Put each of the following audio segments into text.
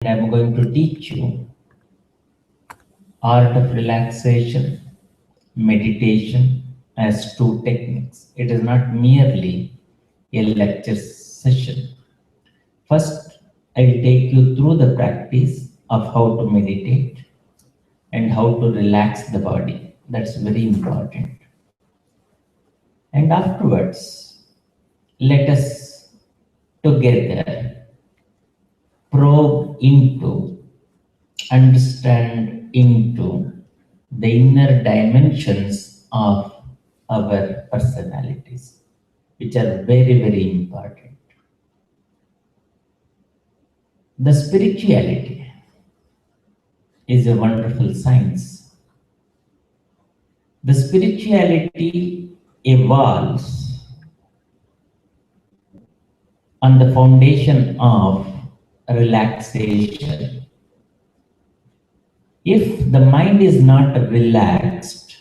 I'm going to teach you art of relaxation, meditation as two techniques. It is not merely a lecture session. First, I will take you through the practice of how to meditate and how to relax the body. That's very important. And afterwards, let us together probe into, understand into the inner dimensions of our personalities, which are very, very important. The spirituality is a wonderful science. The spirituality evolves on the foundation of relaxation. If the mind is not relaxed,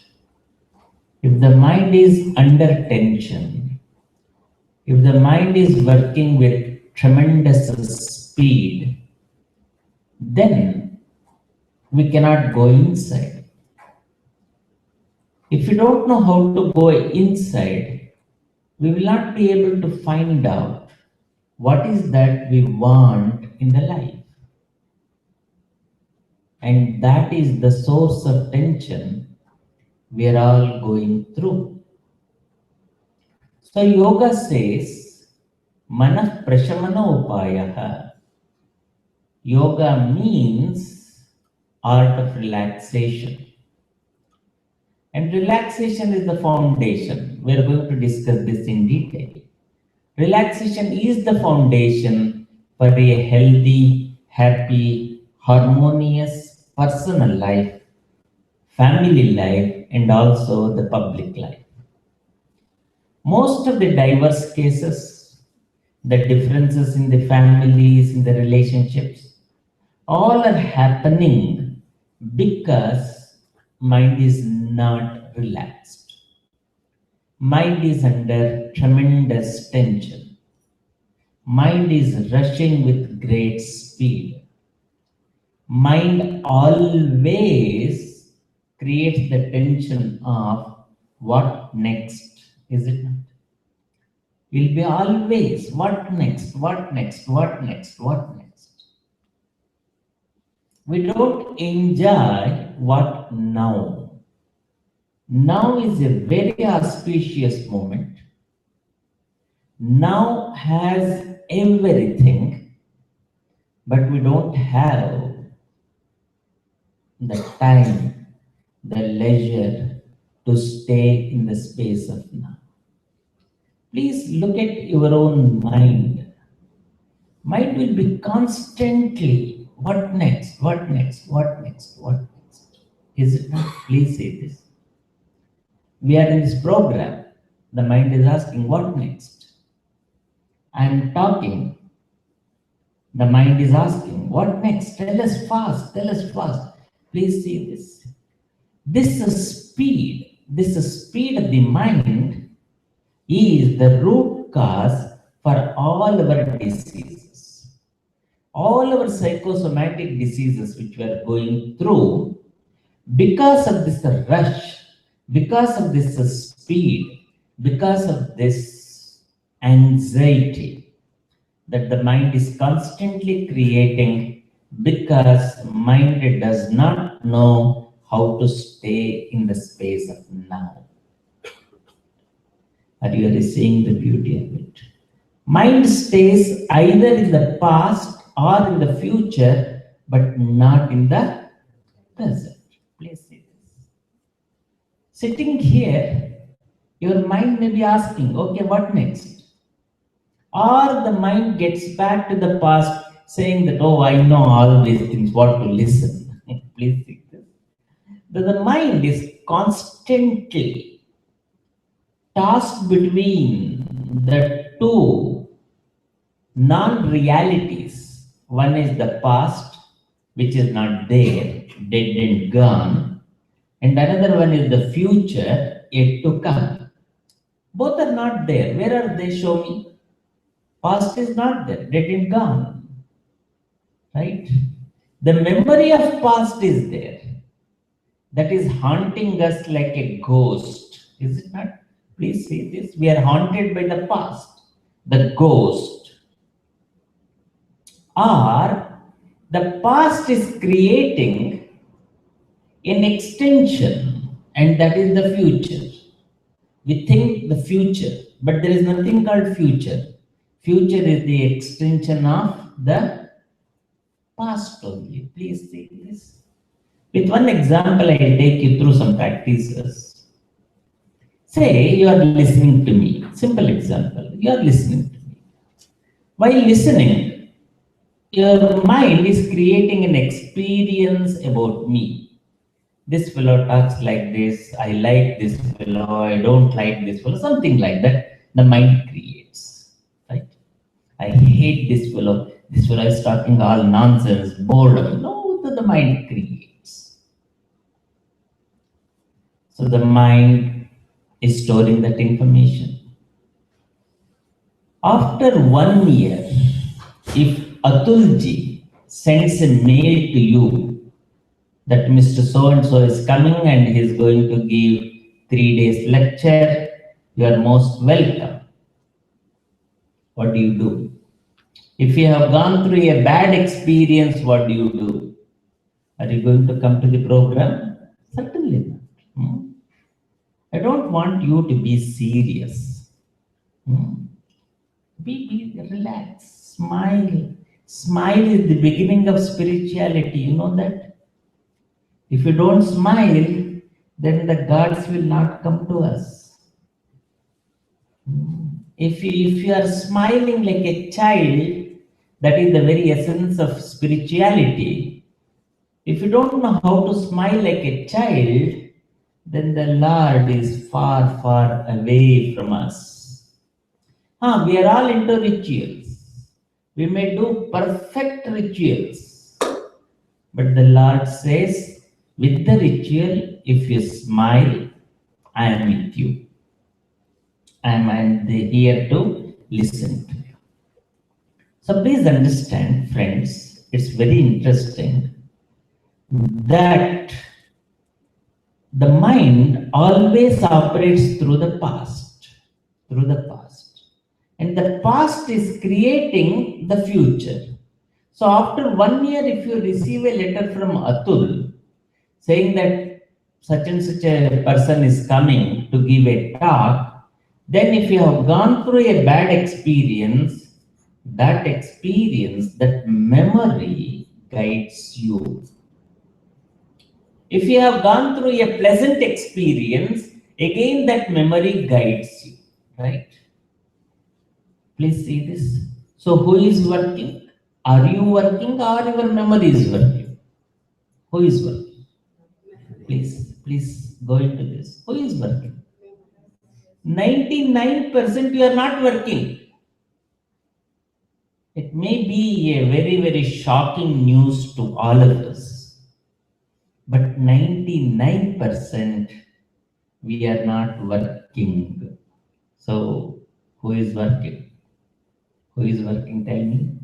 if the mind is under tension, if the mind is working with tremendous speed, then we cannot go inside. If we don't know how to go inside, we will not be able to find out what is that we want in the life. And that is the source of tension we are all going through. So yoga says, Manah Prashamana Upayaha. Yoga means art of relaxation. And relaxation is the foundation. We are going to discuss this in detail. Relaxation is the foundation for a healthy, happy, harmonious personal life, family life, and also the public life. Most of the diverse cases, the differences in the families, in the relationships, all are happening because mind is not relaxed. Mind is under tremendous tension. Mind is rushing with great speed. Mind always creates the tension of what next, is it not? Will be always what next, what next, what next, what next. We don't enjoy what now. Now is a very auspicious moment. Now has everything, but we don't have the time, the leisure to stay in the space of now. Please look at your own mind. Mind will be constantly, what next, what next, what next, what next. Is it not? Please say this. We are in this program. The mind is asking, what next? I am talking. The mind is asking, what next? Tell us fast, tell us fast. Please see this. This speed of the mind is the root cause for all our diseases. All our psychosomatic diseases which we are going through, because of this rush, because of this speed, because of this anxiety that the mind is constantly creating, because mind does not know how to stay in the space of now. Are you seeing the beauty of it? Mind stays either in the past or in the future, but not in the present. Please see this. Sitting here, your mind may be asking, okay, what next? Or the mind gets back to the past saying that, oh, I know all these things, what to listen. Please see this. The mind is constantly tossed between the two non-realities. One is the past, which is not there, dead and gone, and another one is the future, yet to come. Both are not there. Where are they? Show me. Past is not there, dead and gone. right? The memory of past is there. That is haunting us like a ghost. Is it not? Please see this. We are haunted by the past, the ghost. Or the past is creating an extension, and that is the future. We think the future, but there is nothing called future. Future is the extension of the past only. Please see this. With one example, I will take you through some practices. Say you are listening to me. Simple example. You are listening to me. While listening, your mind is creating an experience about me. This fellow talks like this. I like this fellow. I don't like this fellow. Something like that. The mind creates. Right? I hate this fellow. This fellow is talking all nonsense, boredom. No, the mind creates. So the mind is storing that information. After 1 year, if Atulji sends a mail to you that Mr. So and so is coming and he is going to give 3 days lecture, you are most welcome. What do you do? If you have gone through a bad experience, what do you do? Are you going to come to the program? Certainly not. I don't want you to be serious. Be relax, smile. Smile is the beginning of spirituality. You know that? If you don't smile, then the gods will not come to us. If you are smiling like a child, that is the very essence of spirituality. If you don't know how to smile like a child, then the Lord is far, far away from us. We are all into rituals. We may do perfect rituals. But the Lord says, with the ritual, if you smile, I am with you. I am here to listen to you. So please understand, friends, it's very interesting that the mind always operates through the past, and the past is creating the future. So after 1 year, if you receive a letter from Atul saying that such and such a person is coming to give a talk, then if you have gone through a bad experience, that memory guides you. If you have gone through a pleasant experience, again that memory guides you, right? Please see this. So who is working? Are you working or your memory is working? Who is working? Please go into this. Who is working? 99% you are not working. It may be a very, very shocking news to all of us. But 99% we are not working. So who is working? Who is working? Tell me.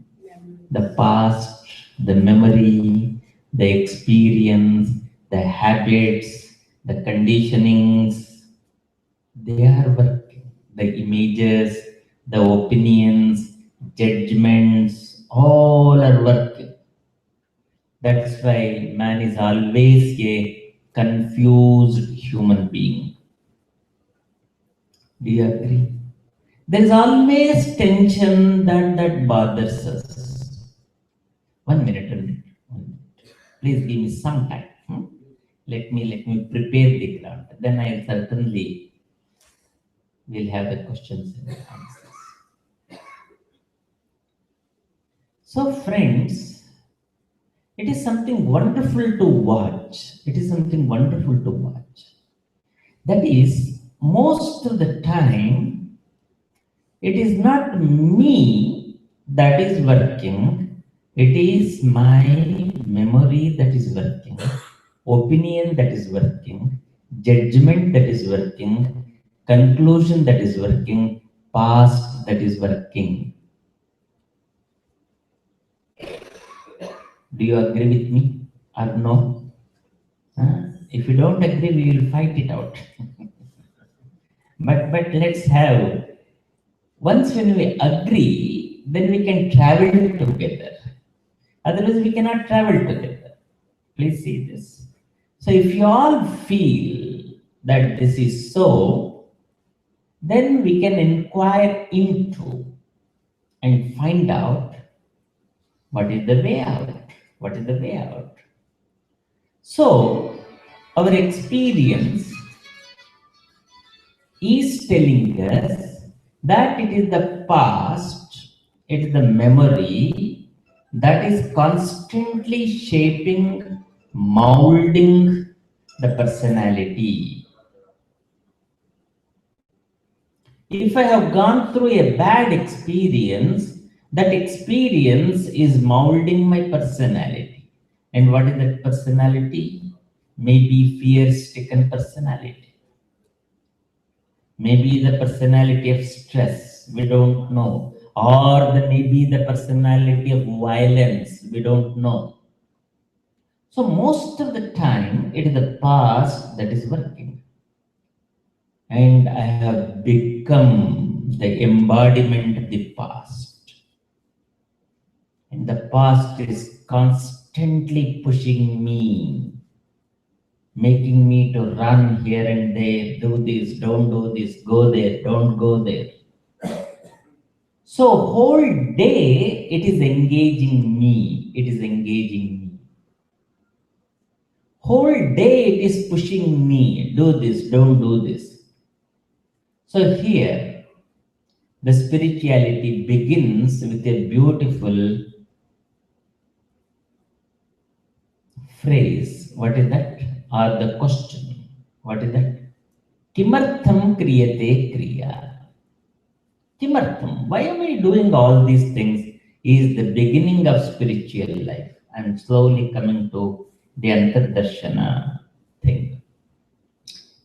The past, the memory, the experience, the habits, the conditionings, they are working. The images, the opinions, judgments, all are working. That's why man is always a confused human being. Do you agree? There is always tension that bothers us. 1 minute, 1 minute. Please give me some time. Let me prepare the ground. Then I certainly will have the questions and the answers. So, friends, it is something wonderful to watch. It is something wonderful to watch. That is, most of the time, it is not me that is working, it is my memory that is working, opinion that is working, judgment that is working, conclusion that is working, past that is working. Do you agree with me or no? If you don't agree, we will fight it out. But let's have, once when we agree, then we can travel together. Otherwise, we cannot travel together. Please see this. So if you all feel that this is so, then we can inquire into and find out what is the way out. What is the way out? So our experience is telling us that it is the past, it is the memory that is constantly shaping, molding the personality. If I have gone through a bad experience, that experience is molding my personality. And what is that personality? Maybe fear-stricken personality. Maybe the personality of stress, we don't know. Or maybe the personality of violence, we don't know. So most of the time, it is the past that is working. And I have become the embodiment of the past. And the past is constantly pushing me, making me to run here and there, do this, don't do this, go there, don't go there. So whole day it is engaging me, it is engaging me. Whole day it is pushing me, do this, don't do this. So here, the spirituality begins with a beautiful phrase. What is that? Or the question. What is that? Kimartham kriyate kriya. Kimartham. Why am I doing all these things? Is the beginning of spiritual life. I'm slowly coming to the Antardarshana thing.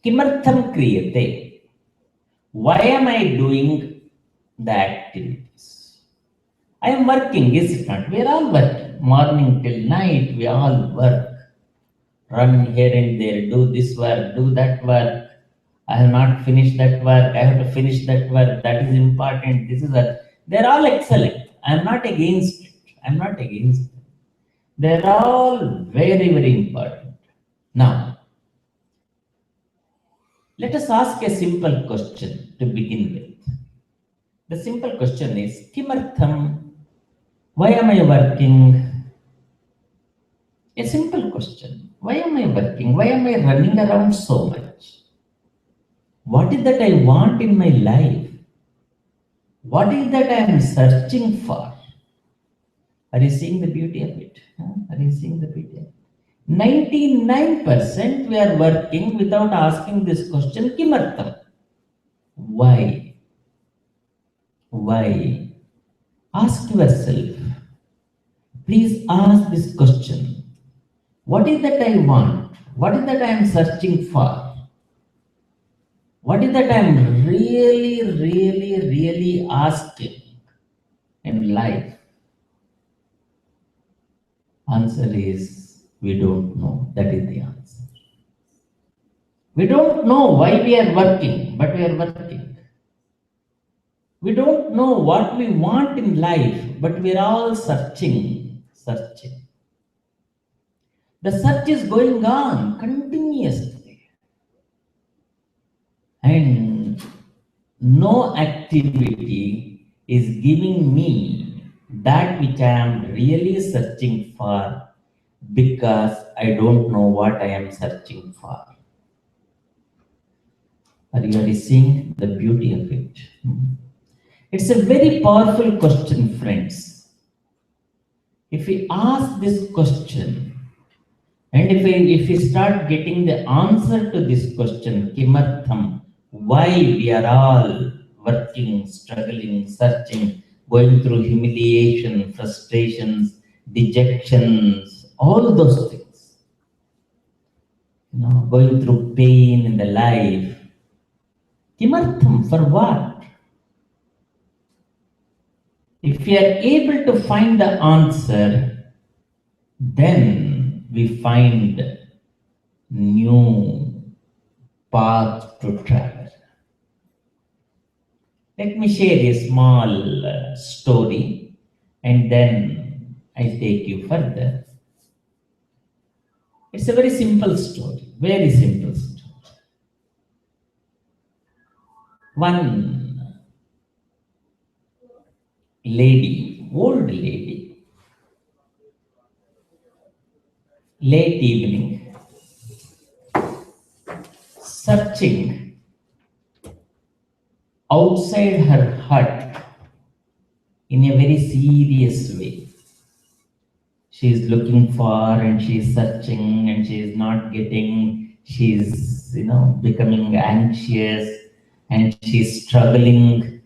Kimartham kriyate. Why am I doing the activities? I am working, is it not? We are all working. Morning till night, we all work. Run here and there, do this work, do that work. I have not finished that work. I have to finish that work. That is important. This is a. They're all excellent. I'm not against it. I'm not against it. They're all very, very important. Now, let us ask a simple question to begin with. The simple question is, Kimartham? Why am I working? A simple question. Why am I working? Why am I running around so much? What is that I want in my life? What is that I am searching for? Are you seeing the beauty of it? Are you seeing the beauty of it? 99% we are working without asking this question, Kimartham? Why? Why? Ask yourself. Please ask this question. What is that I want? What is that I am searching for? What is that I am really, really, really asking in life? Answer is, we don't know. That is the answer. We don't know why we are working, but we are working. We don't know what we want in life, but we are all searching, searching. The search is going on continuously. And no activity is giving me that which I am really searching for, because I don't know what I am searching for. Are you seeing the beauty of it? It's a very powerful question, friends. If we ask this question, and if we start getting the answer to this question, Kimartham, why we are all working, struggling, searching, going through humiliation, frustrations, dejections, all those things, going through pain in the life. Kimartham, for what? If we are able to find the answer, then we find new path to travel. Let me share a small story and then I'll take you further. It's a very simple story, very simple story. One lady, old lady, late evening, searching outside her hut in a very serious way. She is looking for and she is searching and she is not getting, she is, becoming anxious and she is struggling.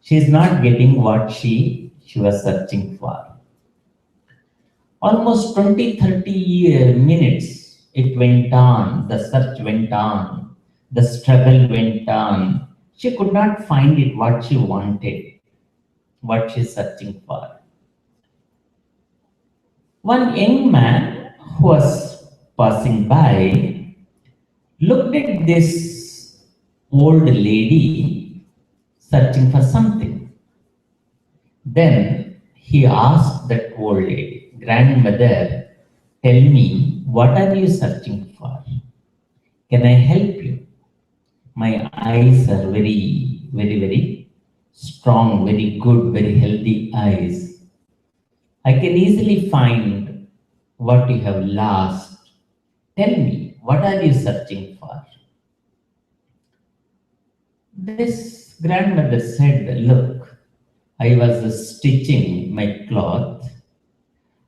She is not getting what she was searching for. Almost 20, 30 minutes it went on, the search went on, the struggle went on. She could not find it what she wanted, what she's searching for. One young man who was passing by looked at this old lady searching for something. Then he asked that old lady, "Grandmother, tell me, what are you searching for? Can I help you? My eyes are very, very, very strong, very good, very healthy eyes. I can easily find what you have lost. Tell me, what are you searching for?" This grandmother said, "Look, I was stitching my cloth.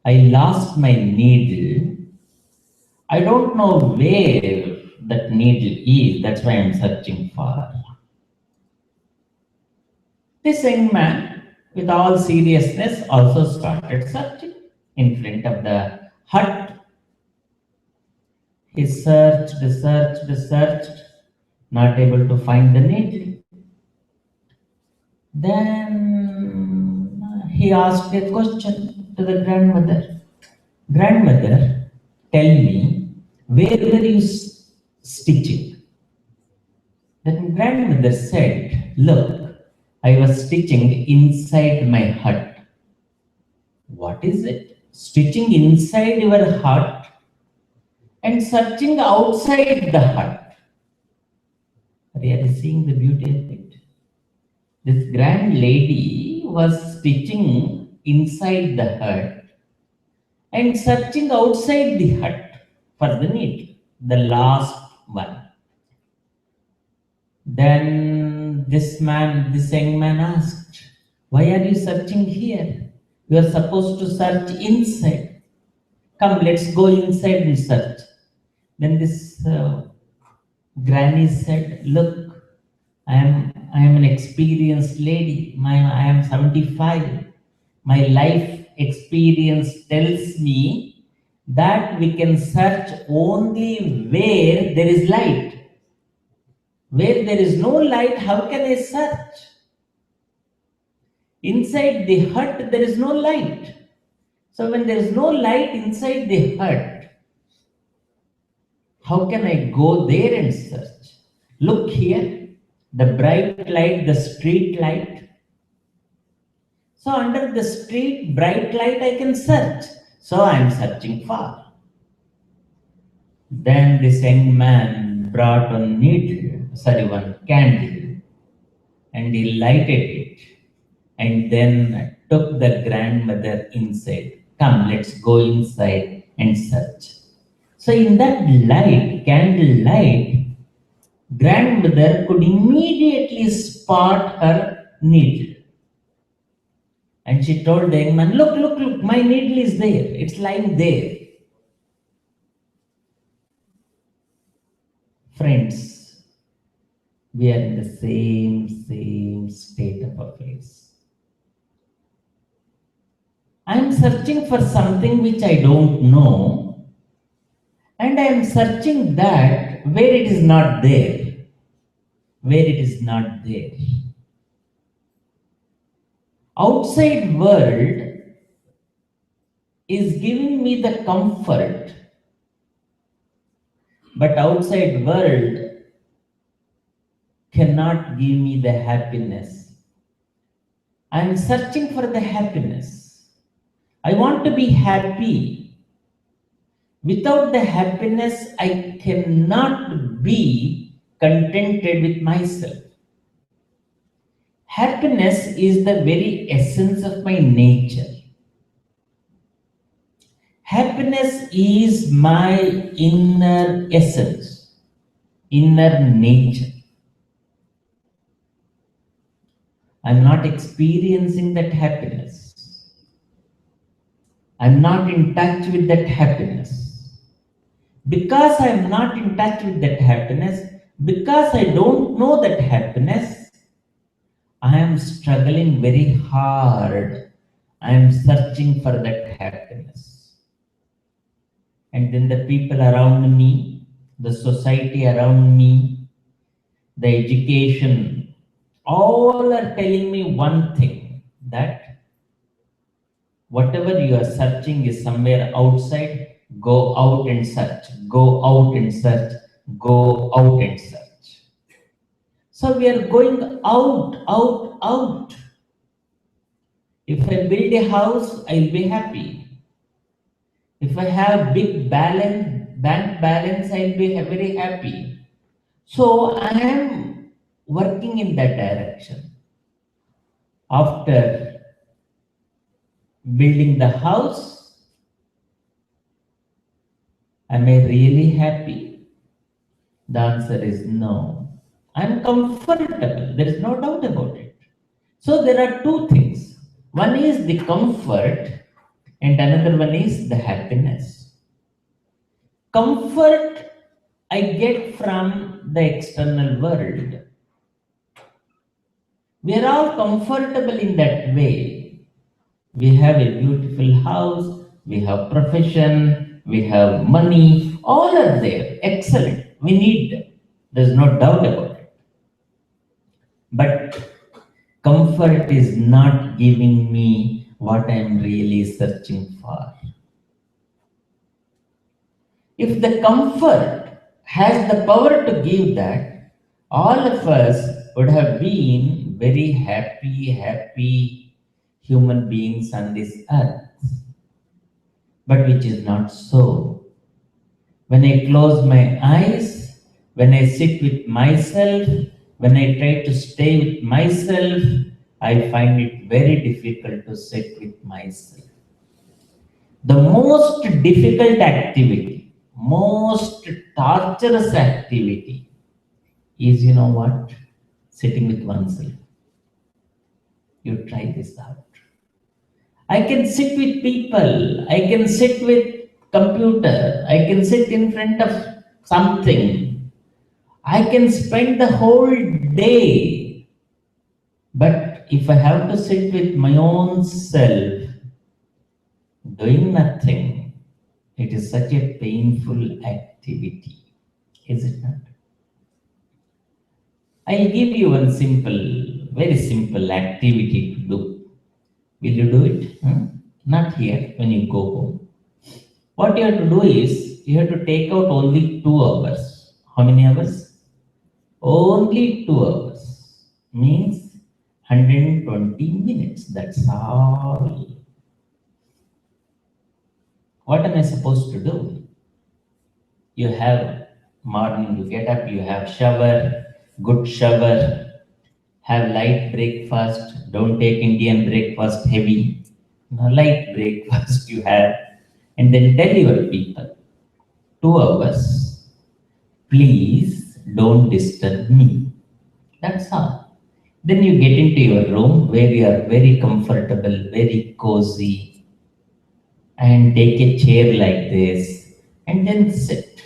I lost my needle. I don't know where that needle is. That's why I'm searching for." This young man, with all seriousness, also started searching in front of the hut. He searched, not able to find the needle. Then he asked a question to the grandmother. "Grandmother, tell me, where were you stitching?" Then grandmother said, "Look, I was stitching inside my hut." "What is it? Stitching inside your hut and searching outside the hut?" Are you seeing the beauty of it? This grand lady was stitching inside the hut and searching outside the hut for the needle, the last one. Then this young man asked, "Why are you searching here? You are supposed to search inside. Come, let's go inside and search." Then this granny said, "Look, I am an experienced lady. I am 75. My life experience tells me that we can search only where there is light. Where there is no light, how can I search? Inside the hut, there is no light. So when there is no light inside the hut, how can I go there and search? Look here, the bright light, the street light. So under the street bright light, I can search. So I am searching for." Then this young man brought one candle, and he lighted it, and then took the grandmother inside. "Come, let's go inside and search." So in that light, candle light, grandmother could immediately spot her needle. And she told the young man, "Look, look, look, my needle is there. It's lying there." Friends, we are in the same state of affairs. I am searching for something which I don't know, and I am searching that where it is not there. Where it is not there. Outside world is giving me the comfort, but outside world cannot give me the happiness. I am searching for the happiness. I want to be happy. Without the happiness, I cannot be contented with myself. Happiness is the very essence of my nature. Happiness is my inner essence, inner nature. I'm not experiencing that happiness. I'm not in touch with that happiness. Because I'm not in touch with that happiness, because I don't know that happiness, I am struggling very hard. I am searching for that happiness. And then the people around me, the society around me, the education, all are telling me one thing, that whatever you are searching is somewhere outside. Go out and search, go out and search, go out and search. So we are going out, out, out. If I build a house, I'll be happy. If I have big balance, bank balance, I'll be very happy. So I am working in that direction. After building the house, am I really happy? The answer is no. I'm comfortable. There is no doubt about it. So there are two things. One is the comfort and another one is the happiness. Comfort I get from the external world. We are all comfortable in that way. We have a beautiful house, we have profession, we have money, all are there. Excellent. We need them. There's no doubt about it. But comfort is not giving me what I am really searching for. If the comfort has the power to give that, all of us would have been very happy human beings on this earth. But which is not so. When I close my eyes, when I sit with myself, when I try to stay with myself, I find it very difficult to sit with myself. The most difficult activity, most torturous activity is, you know what? Sitting with oneself. You try this out. I can sit with people, I can sit with computer, I can sit in front of something. I can spend the whole day. But if I have to sit with my own self, doing nothing, it is such a painful activity, is it not? I'll give you one very simple activity to do. Will you do it? Not here, when you go home. What you have to do is, you have to take out only 2 hours. How many hours? Only 2 hours. Means 120 minutes. That's all. What am I supposed to do? You have morning, you get up, you have shower, good shower, have light breakfast. Don't take Indian breakfast heavy. No, light breakfast you have. And then tell your people, 2 hours, please don't disturb me. That's all. Then you get into your room where you are very comfortable, very cozy, and take a chair like this and then sit.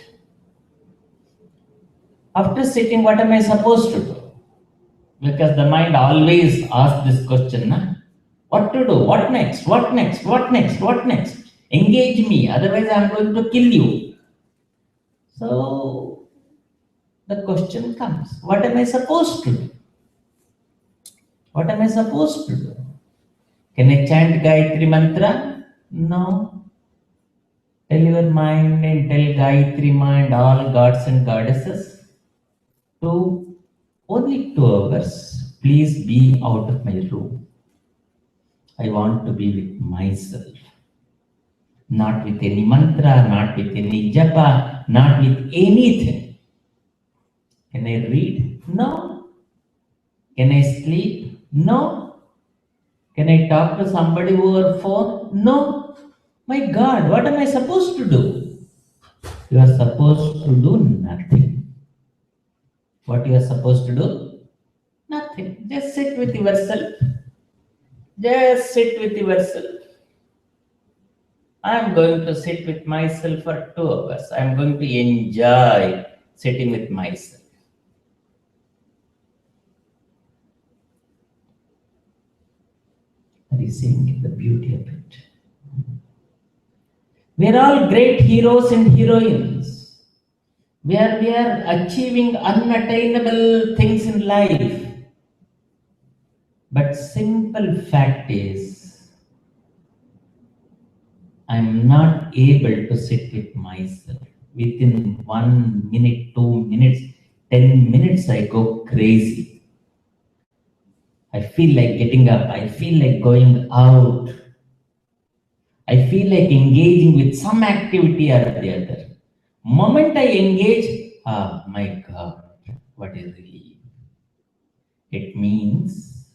After sitting, what am I supposed to do? Because the mind always asks this question, na? What to do? What next? What next? What next? What next? Engage me, otherwise I'm going to kill you. So the question comes, what am I supposed to do? What am I supposed to do? Can I chant Gayatri Mantra? No. Tell your mind and tell Gayatri Ma and all gods and goddesses to only 2 hours. Please be out of my room. I want to be with myself. Not with any mantra, not with any japa, not with anything. Can I read? No. Can I sleep? No. Can I talk to somebody over phone? No. My God, what am I supposed to do? You are supposed to do nothing. What you are supposed to do? Nothing. Just sit with yourself. Just sit with yourself. I am going to sit with myself for 2 hours. I am going to enjoy sitting with myself. Are you seeing the beauty of it? We are all great heroes and heroines. We are achieving unattainable things in life. But simple fact is, I'm not able to sit with myself. Within 1 minute, 2 minutes, 10 minutes, I go crazy. I feel like getting up. I feel like going out. I feel like engaging with some activity or the other. Moment I engage, my God, what a relief. It means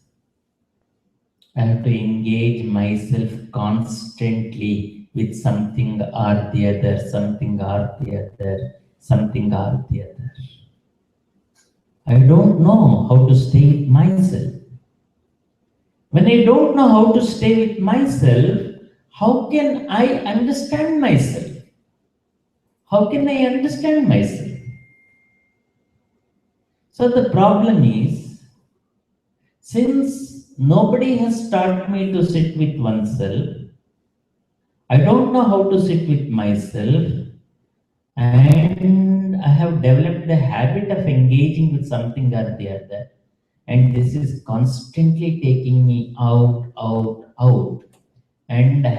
I have to engage myself constantly with something or the other, something or the other, something or the other. I don't know how to stay with myself. When I don't know how to stay with myself, how can I understand myself? How can I understand myself? So the problem is, since nobody has taught me to sit with oneself, I don't know how to sit with myself, and I have developed the habit of engaging with something or the other. And this is constantly taking me out. And I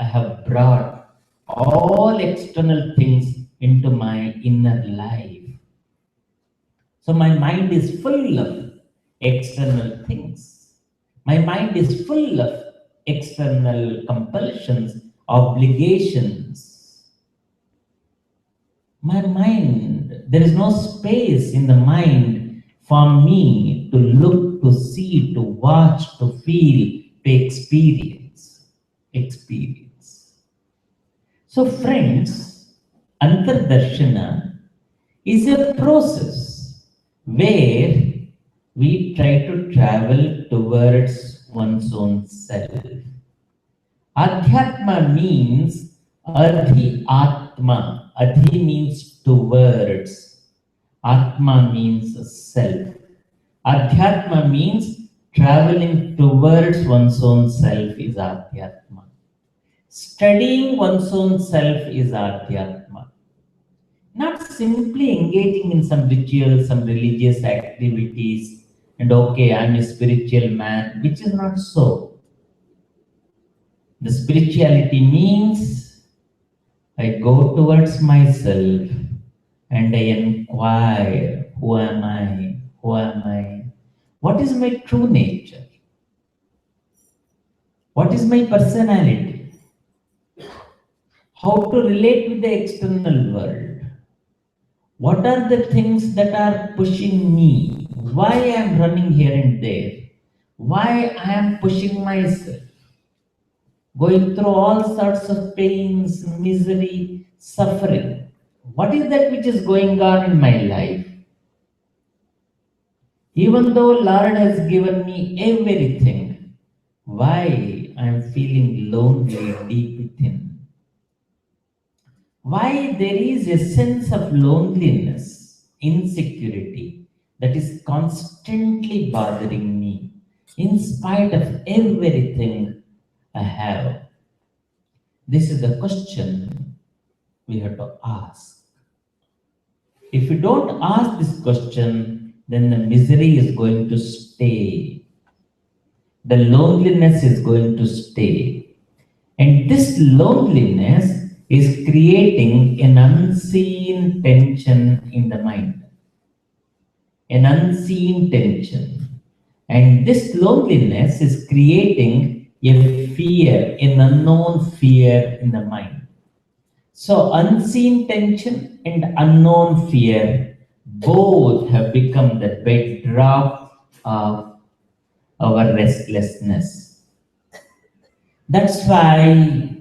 have brought all external things into my inner life. So my mind is full of external things. My mind is full of external compulsions, obligations. My mind, there is no space in the mind for me to look, to see, to watch, to feel, to experience. So friends, Antardarshana is a process where we try to travel towards one's own self. Adhyatma means Adhi Atma. Adhi means towards. Atma means self. Adhyatma means traveling towards one's own self is Adhyatma. Studying one's own self is Adhyatma. Not simply engaging in some rituals, some religious activities, and okay, I'm a spiritual man, which is not so. The spirituality means I go towards myself and I inquire, who am I? Who am I? What is my true nature? What is my personality? How to relate with the external world? What are the things that are pushing me? Why I am running here and there? Why I am pushing myself? Going through all sorts of pains, misery, suffering. What is that which is going on in my life? Even though Lord has given me everything, why I am feeling lonely deep within? Why there is a sense of loneliness, insecurity that is constantly bothering me in spite of everything I have? This is the question we have to ask. If you don't ask this question, then the misery is going to stay. The loneliness is going to stay. And this loneliness is creating an unseen tension in the mind, an unseen tension. And this loneliness is creating a fear, an unknown fear in the mind. So, unseen tension and unknown fear both have become the bedrock of our restlessness. That's why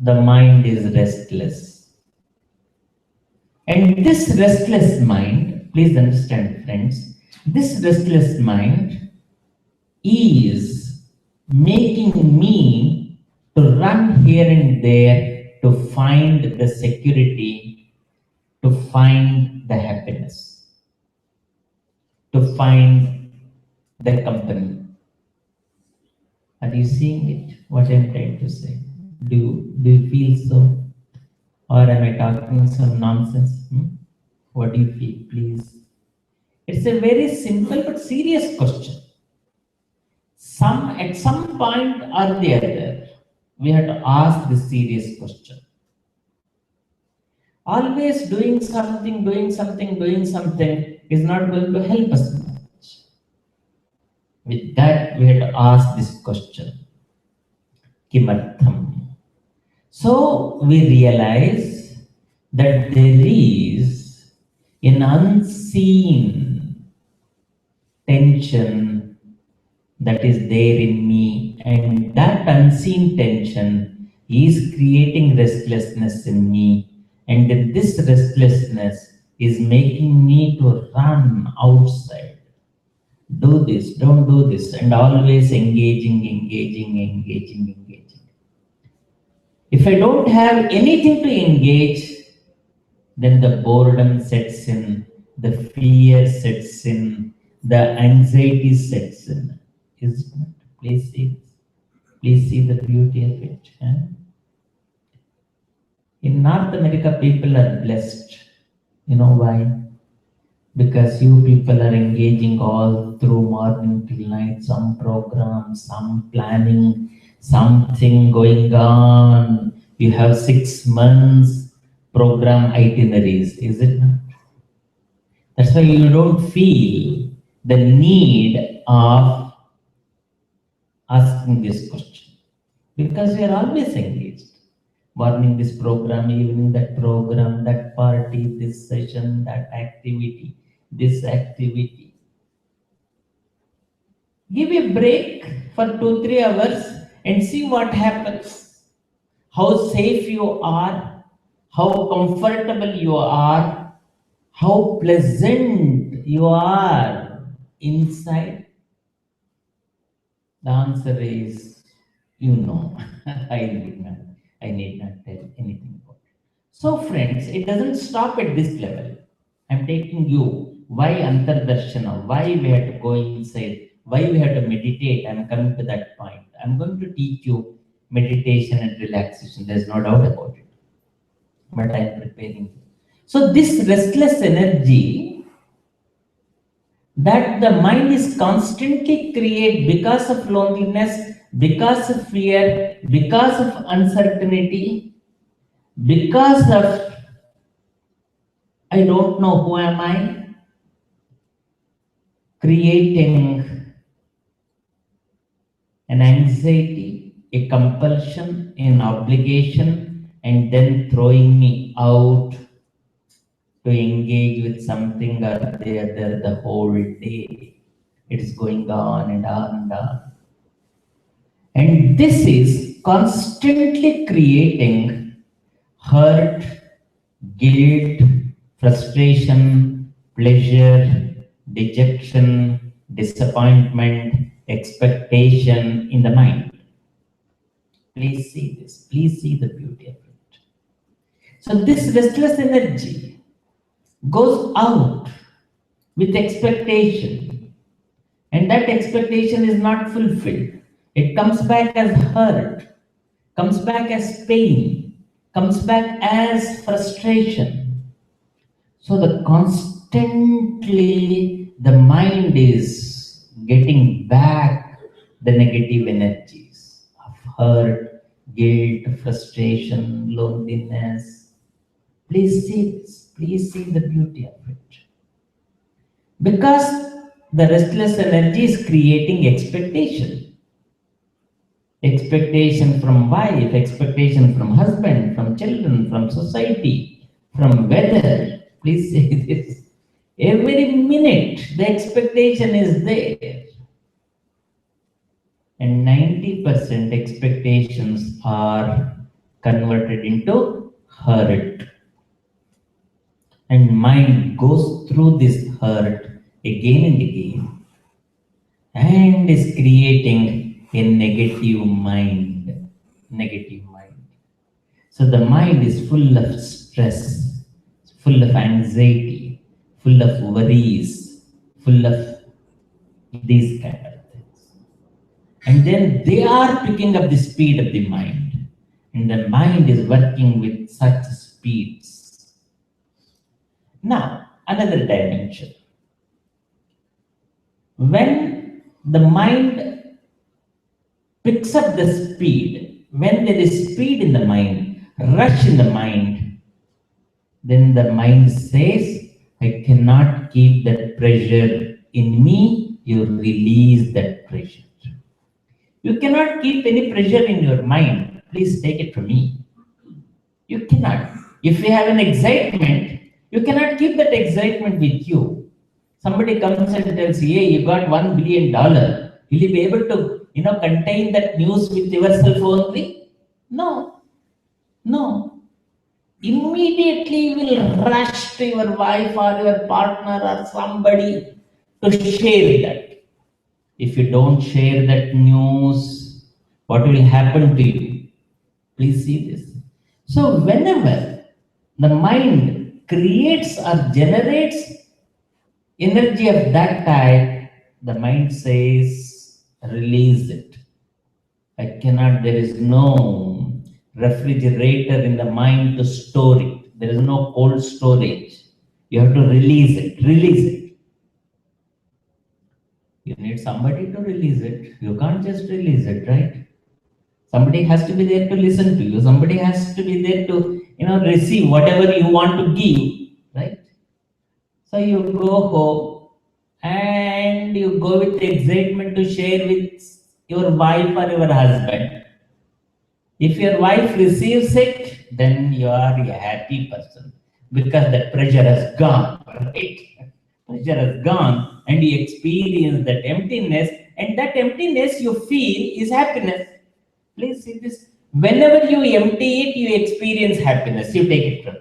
the mind is restless. And this restless mind, please understand, friends, this restless mind is making me to run here and there to find the security, to find the happiness, to find the company. Are you seeing it? What I'm trying to say? Do you feel so? Or am I talking some nonsense? What do you feel, please? It's a very simple but serious question. At some point or the other, we have to ask this serious question. Always doing something is not going to help us much. With that, we have to ask this question. Kimartham? So we realize that there is an unseen tension that is there in me, and that unseen tension is creating restlessness in me, and this restlessness is making me to run outside, do this, don't do this, and always engaging. If I don't have anything to engage, then the boredom sets in, the fear sets in, the anxiety sets in. Is it not? Please see this. Please see the beauty of it. In North America, people are blessed. You know why? Because you people are engaging all through morning till night, some program, some planning, something going on. You have 6 months program itineraries, is it not? That's why you don't feel the need of asking this question, because we are always engaged. Morning this program, evening that program, that party, this session, that activity, this activity. Give a break for 2-3 hours and see what happens. How safe you are, how comfortable you are, how pleasant you are inside. The answer is, you know. I need not tell anything about it. So, friends, it doesn't stop at this level. I'm taking you why Antardarshana, why we have to go inside, why we have to meditate. I'm coming to that point. I'm going to teach you meditation and relaxation. There's no doubt about it. But I'm preparing you. So, this restless energy that the mind is constantly create because of loneliness, because of fear, because of uncertainty, because of I don't know who am I, creating an anxiety, a compulsion, an obligation, and then throwing me out to engage with something or the other the whole day. It is going on and on and on. And this is constantly creating hurt, guilt, frustration, pleasure, dejection, disappointment, expectation in the mind. Please see this. Please see the beauty of it. So this restless energy goes out with expectation, and that expectation is not fulfilled. It comes back as hurt, comes back as pain, comes back as frustration. So the constantly the mind is getting back the negative energies of hurt, guilt, frustration, loneliness. Please see this. Please see the beauty of it. Because the restless energy is creating expectation. Expectation from wife, expectation from husband, from children, from society, from weather. Please say this. Every minute the expectation is there. And 90% expectations are converted into hurt. And mind goes through this hurt again and again and is creating a negative mind. Negative mind. So the mind is full of stress, full of anxiety, full of worries, full of these kind of things. And then they are picking up the speed of the mind. And the mind is working with such speeds. Now, another dimension. When the mind picks up the speed, when there is speed in the mind, rush in the mind, then the mind says, I cannot keep that pressure in me, you release that pressure. You cannot keep any pressure in your mind. Please take it from me. You cannot. If you have an excitement, you cannot keep that excitement with you. Somebody comes and tells you, hey, you got $1 billion. Will you be able to, contain that news with yourself only? No. No. Immediately you will rush to your wife or your partner or somebody to share that. If you don't share that news, what will happen to you? Please see this. So whenever the mind creates or generates energy of that type, the mind says, release it. I cannot, there is no refrigerator in the mind to store it. There is no cold storage. You have to release it. Release it. You need somebody to release it. You can't just release it, right? Somebody has to be there to listen to you. Somebody has to be there to, receive whatever you want to give, right? So you go home and you go with excitement to share with your wife or your husband. If your wife receives it, then you are a happy person because that pressure has gone, right? Pressure has gone and you experience that emptiness, and that emptiness you feel is happiness. Please see this. Whenever you empty it, you experience happiness. You take it from me.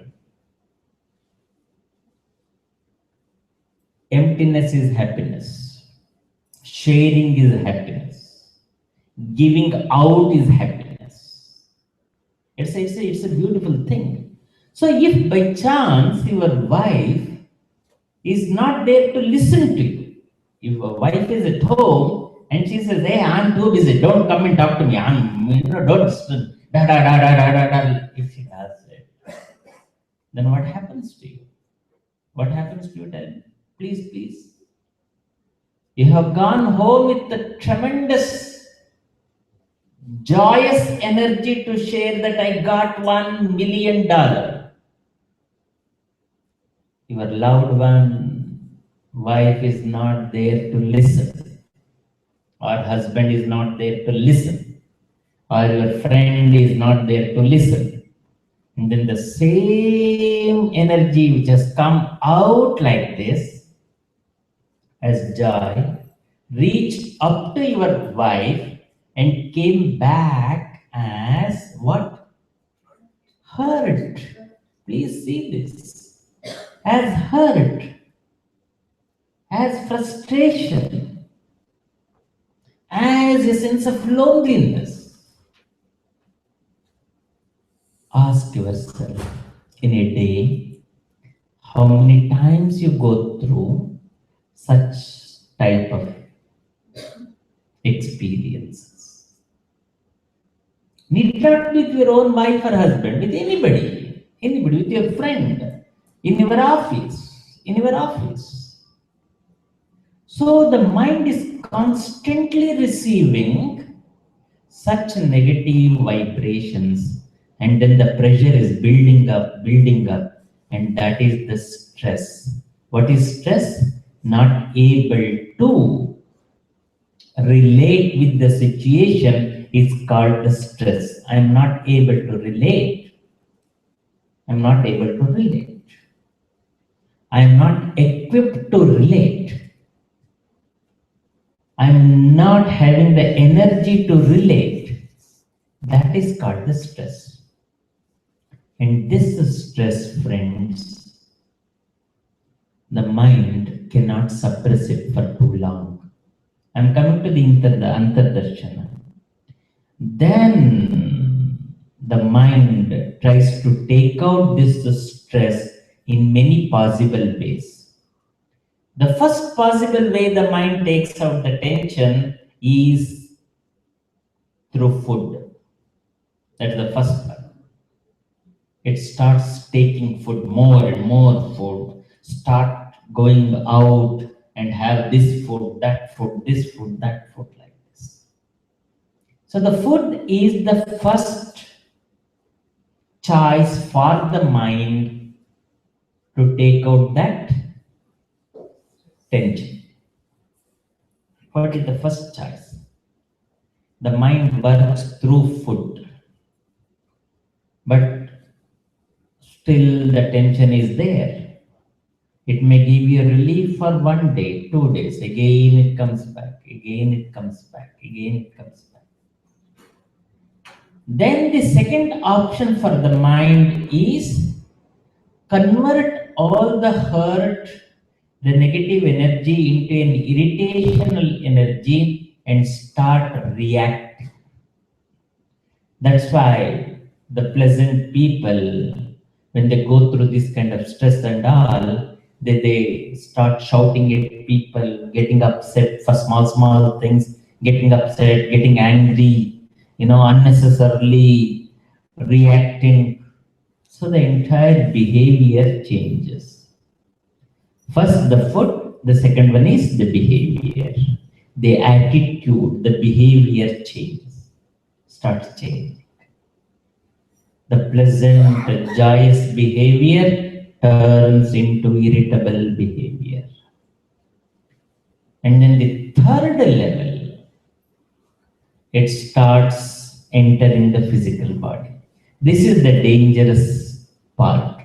Emptiness is happiness. Sharing is happiness. Giving out is happiness. It's a beautiful thing. So if by chance your wife is not there to listen to you, if a wife is at home and she says, hey, I'm too busy, don't come and talk to me, don't, da da da da da da da. If she does it, then what happens to you? What happens to you? Tell me. Please, please. You have gone home with the tremendous, joyous energy to share that I got $1 million. Your loved one, wife is not there to listen, or husband is not there to listen, or your friend is not there to listen. And then the same energy which has come out like this as joy reached up to your wife and came back as what? Hurt. Please see this. As hurt, as frustration, as a sense of loneliness. Ask yourself in a day how many times you go through such type of experiences. Need not with your own wife or husband, with anybody, with your friend, in your office. So the mind is constantly receiving such negative vibrations, and then the pressure is building up, and that is the stress. What is stress? Not able to relate with the situation is called the stress. I am not able to relate. I am not able to relate. I am not equipped to relate. I am not having the energy to relate. That is called the stress. And this stress, friends, the mind cannot suppress it for too long. I'm coming to the Antardarshana. Then the mind tries to take out this stress in many possible ways. The first possible way the mind takes out the tension is through food. That's the first part. It starts taking food, more and more food, start going out and have this food, that food, this food, that food, like this. So the food is the first choice for the mind to take out that tension. What is the first choice? The mind works through food, but still the tension is there. It may give you a relief for 1 day, 2 days, again it comes back, again it comes back, again it comes back. Then the second option for the mind is convert all the hurt, the negative energy into an irritational energy and start reacting. That's why the pleasant people, when they go through this kind of stress and all, they start shouting at people, getting upset for small things, getting upset, getting angry, unnecessarily reacting. So the entire behavior changes. First the food, the second one is the behavior. The attitude, the behavior changes, starts changing. The pleasant, joyous behavior turns into irritable behavior. And then the third level, it starts entering the physical body. This is the dangerous part.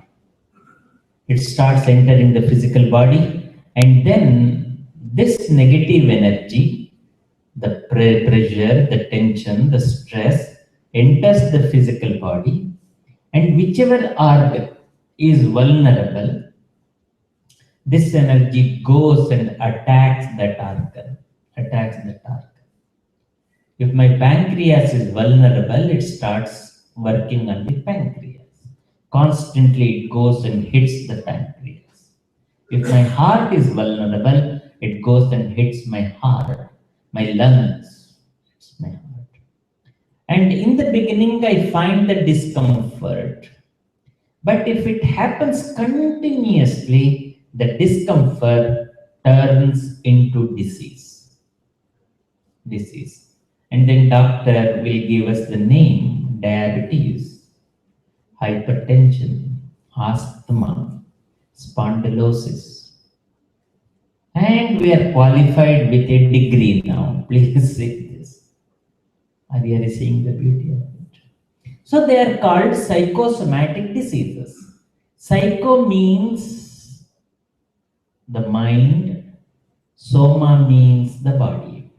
It starts entering the physical body, and then this negative energy, the pressure, the tension, the stress enters the physical body, and whichever organ is vulnerable, this energy goes and attacks that organ. If my pancreas is vulnerable, it starts working on the pancreas. Constantly it goes and hits the pancreas. If my heart is vulnerable, it goes and hits my heart, my lungs, it's my heart. And in the beginning, I find the discomfort. But if it happens continuously, the discomfort turns into disease. And then doctor will give us the name: diabetes, hypertension, asthma, spondylosis. And we are qualified with a degree now. Please see this. Are you seeing the beauty of it? So they are called psychosomatic diseases. Psycho means the mind, soma means the body.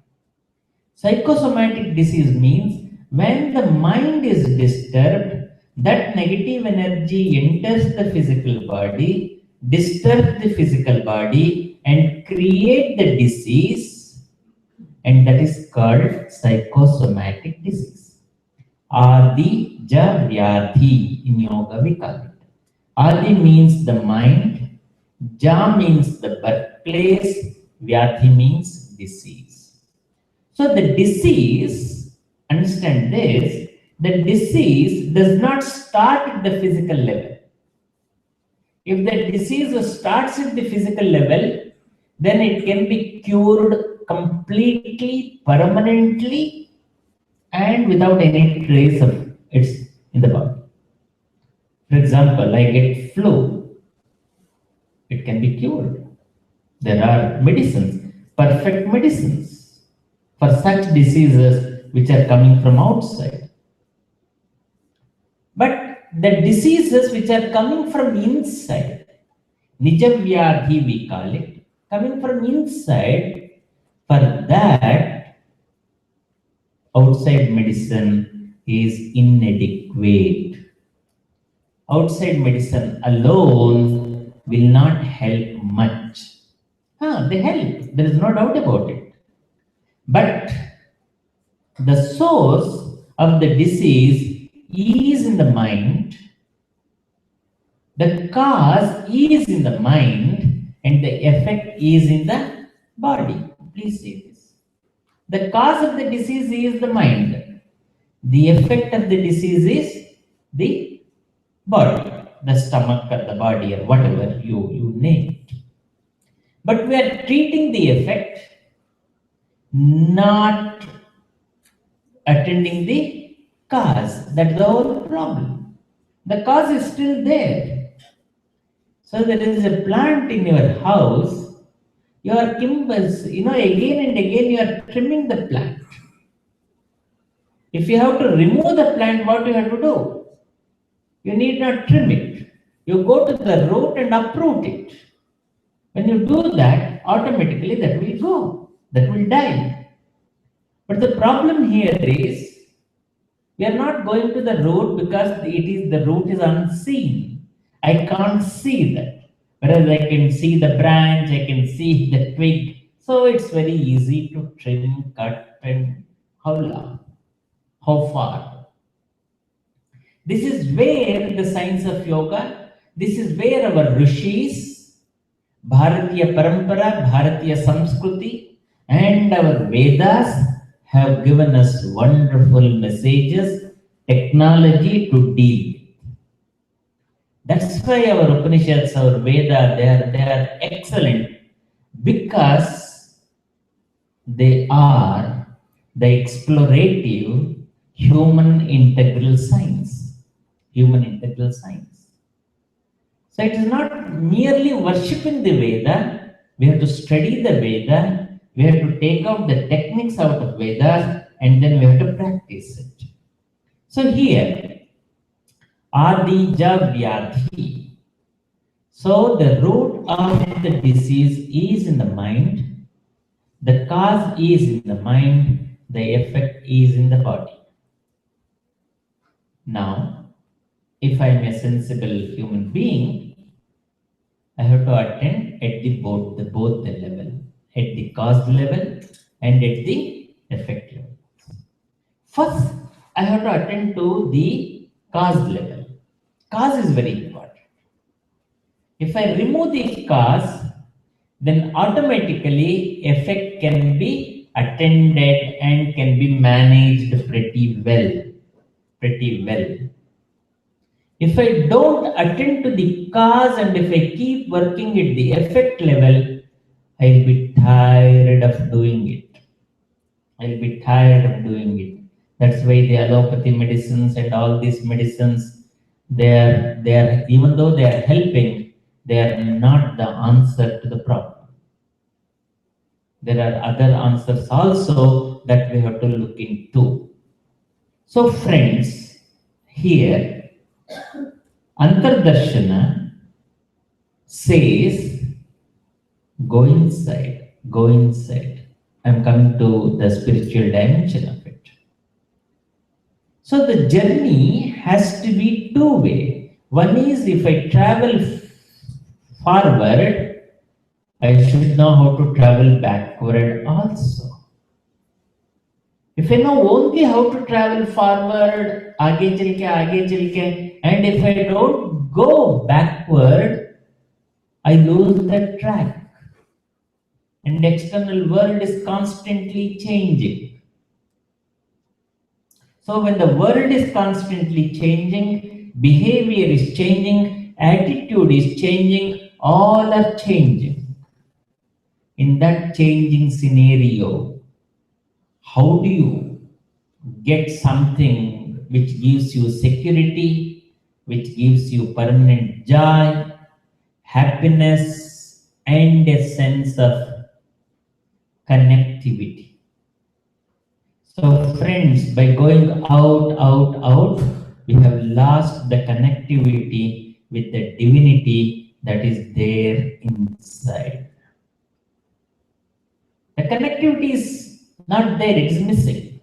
Psychosomatic disease means when the mind is disturbed, that negative energy enters the physical body, disturbs the physical body, and create the disease, and that is called psychosomatic disease. Adi ja vyadhi, in yoga we call it. Adi means the mind, ja means the birthplace, vyadhi means disease. So the disease, understand this, the disease does not start at the physical level. If the disease starts at the physical level, then it can be cured completely, permanently, and without any trace of its in the body. For example, I get flu, it can be cured. There are medicines, perfect medicines for such diseases which are coming from outside. But the diseases which are coming from inside, Nijavyadhi we call it, coming from inside, for that, outside medicine is inadequate. Outside medicine alone will not help much. They help, there is no doubt about it. But the source of the disease is in the mind, the cause is in the mind, and the effect is in the body. Please say this. The cause of the disease is the mind. The effect of the disease is the body, the stomach or the body or whatever you name it. But we are treating the effect, not attending the cause. That's the whole problem. The cause is still there. So there is a plant in your house. You are again and again you are trimming the plant. If you have to remove the plant, what you have to do? You need not trim it. You go to the root and uproot it. When you do that, automatically that will go, that will die. But the problem here is we are not going to the root because the root is unseen. I can't see that. Whereas I can see the branch, I can see the twig. So it's very easy to trim, cut, and how long, how far. This is where the science of yoga, this is where our rishis, Bharatiya Parampara, Bharatiya Samskruti, and our Vedas have given us wonderful messages, technology to deal with. That's why our Upanishads, our Veda, they are excellent because they are the explorative human integral science. Human integral science. So it is not merely worshipping the Veda. We have to study the Veda. We have to take out the techniques out of Vedas and then we have to practice it. So here, Adija Vyadhi. So the root of the disease is in the mind. The cause is in the mind. The effect is in the body. Now, if I am a sensible human being, I have to attend at both the level, at the cause level and at the effect level. First, I have to attend to the cause level. Cause is very important. If I remove the cause, then automatically effect can be attended and can be managed pretty well. If I don't attend to the cause and if I keep working at the effect level, I'll be tired of doing it. That's why the allopathy medicines and all these medicines, they are even though they are helping, they are not the answer to the problem. There are other answers also that we have to look into. So friends, here Antardarshana says, go inside. I'm coming to the spiritual dimension of it. So the journey has to be two-way. One is if I travel forward, I should know how to travel backward also. If I know only how to travel forward, aage chalke, and if I don't go backward, I lose the track. And the external world is constantly changing. So when the world is constantly changing, behavior is changing, attitude is changing, all are changing. In that changing scenario, how do you get something which gives you security, which gives you permanent joy, happiness, and a sense of connectivity. So, friends, by going out, we have lost the connectivity with the divinity that is there inside. The connectivity is not there, it is missing.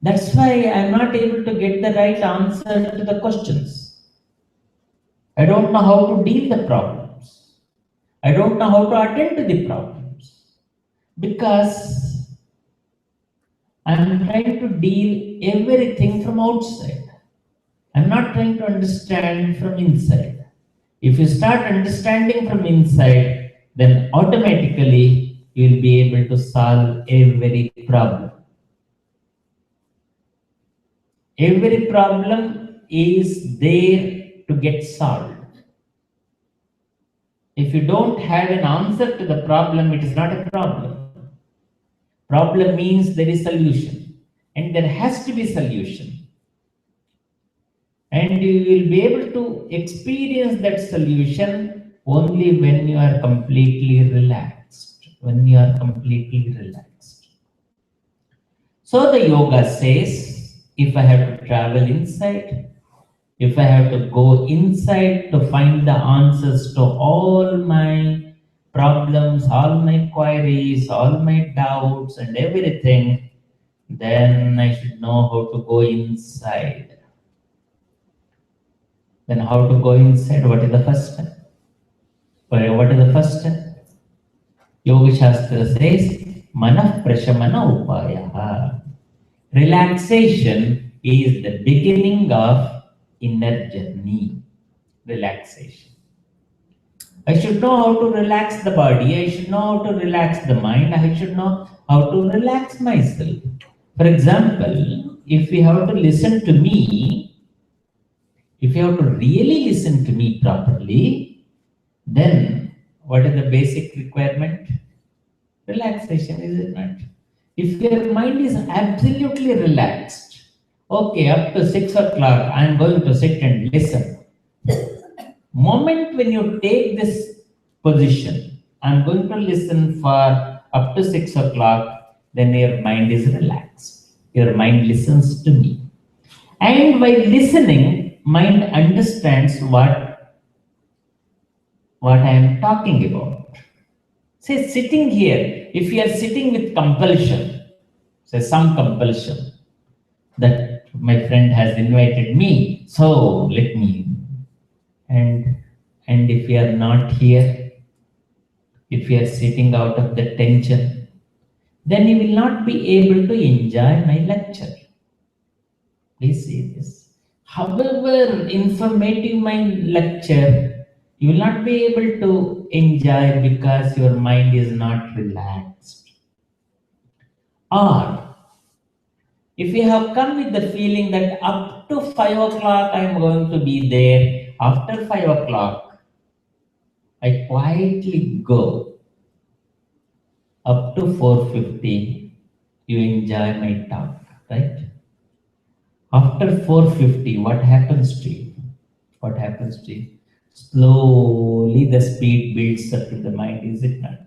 That's why I'm not able to get the right answer to the questions. I don't know how to deal the problems. I don't know how to attend to the problems. Because I'm trying to deal everything from outside. I'm not trying to understand from inside. If you start understanding from inside, then automatically you'll be able to solve every problem. Every problem is there to get solved. If you don't have an answer to the problem, it is not a problem. Problem means there is solution, and there has to be solution. And you will be able to experience that solution only when you are completely relaxed. When you are completely relaxed. So the yoga says, if I have to travel inside, if I have to go inside to find the answers to all my problems, all my queries, all my doubts, and everything, then I should know how to go inside. Then, how to go inside? What is the first step? What is the first step? Yoga Shastra says, Manah Prashamana Upaya. Relaxation is the beginning of inner journey. Relaxation. I should know how to relax the body. I should know how to relax the mind. I should know how to relax myself. For example, if you have to listen to me, if you have to really listen to me properly, then what is the basic requirement? Relaxation, is it not? If your mind is absolutely relaxed, okay, up to 6 o'clock, I am going to sit and listen. Moment when you take this position, I'm going to listen for up to 6 o'clock, then your mind is relaxed. Your mind listens to me. And by listening, mind understands what I am talking about. Say, sitting here, if you are sitting with compulsion, say some compulsion, that my friend has invited me, so let me. And if you are not here, if you are sitting out of the tension, then you will not be able to enjoy my lecture. Please see this. However informative my lecture, you will not be able to enjoy because your mind is not relaxed. Or if you have come with the feeling that up to 5 o'clock I am going to be there, after 5 o'clock, I quietly go up to 4:50, you enjoy my talk, right? After 4:50, what happens to you? What happens to you? Slowly the speed builds up in the mind, is it not?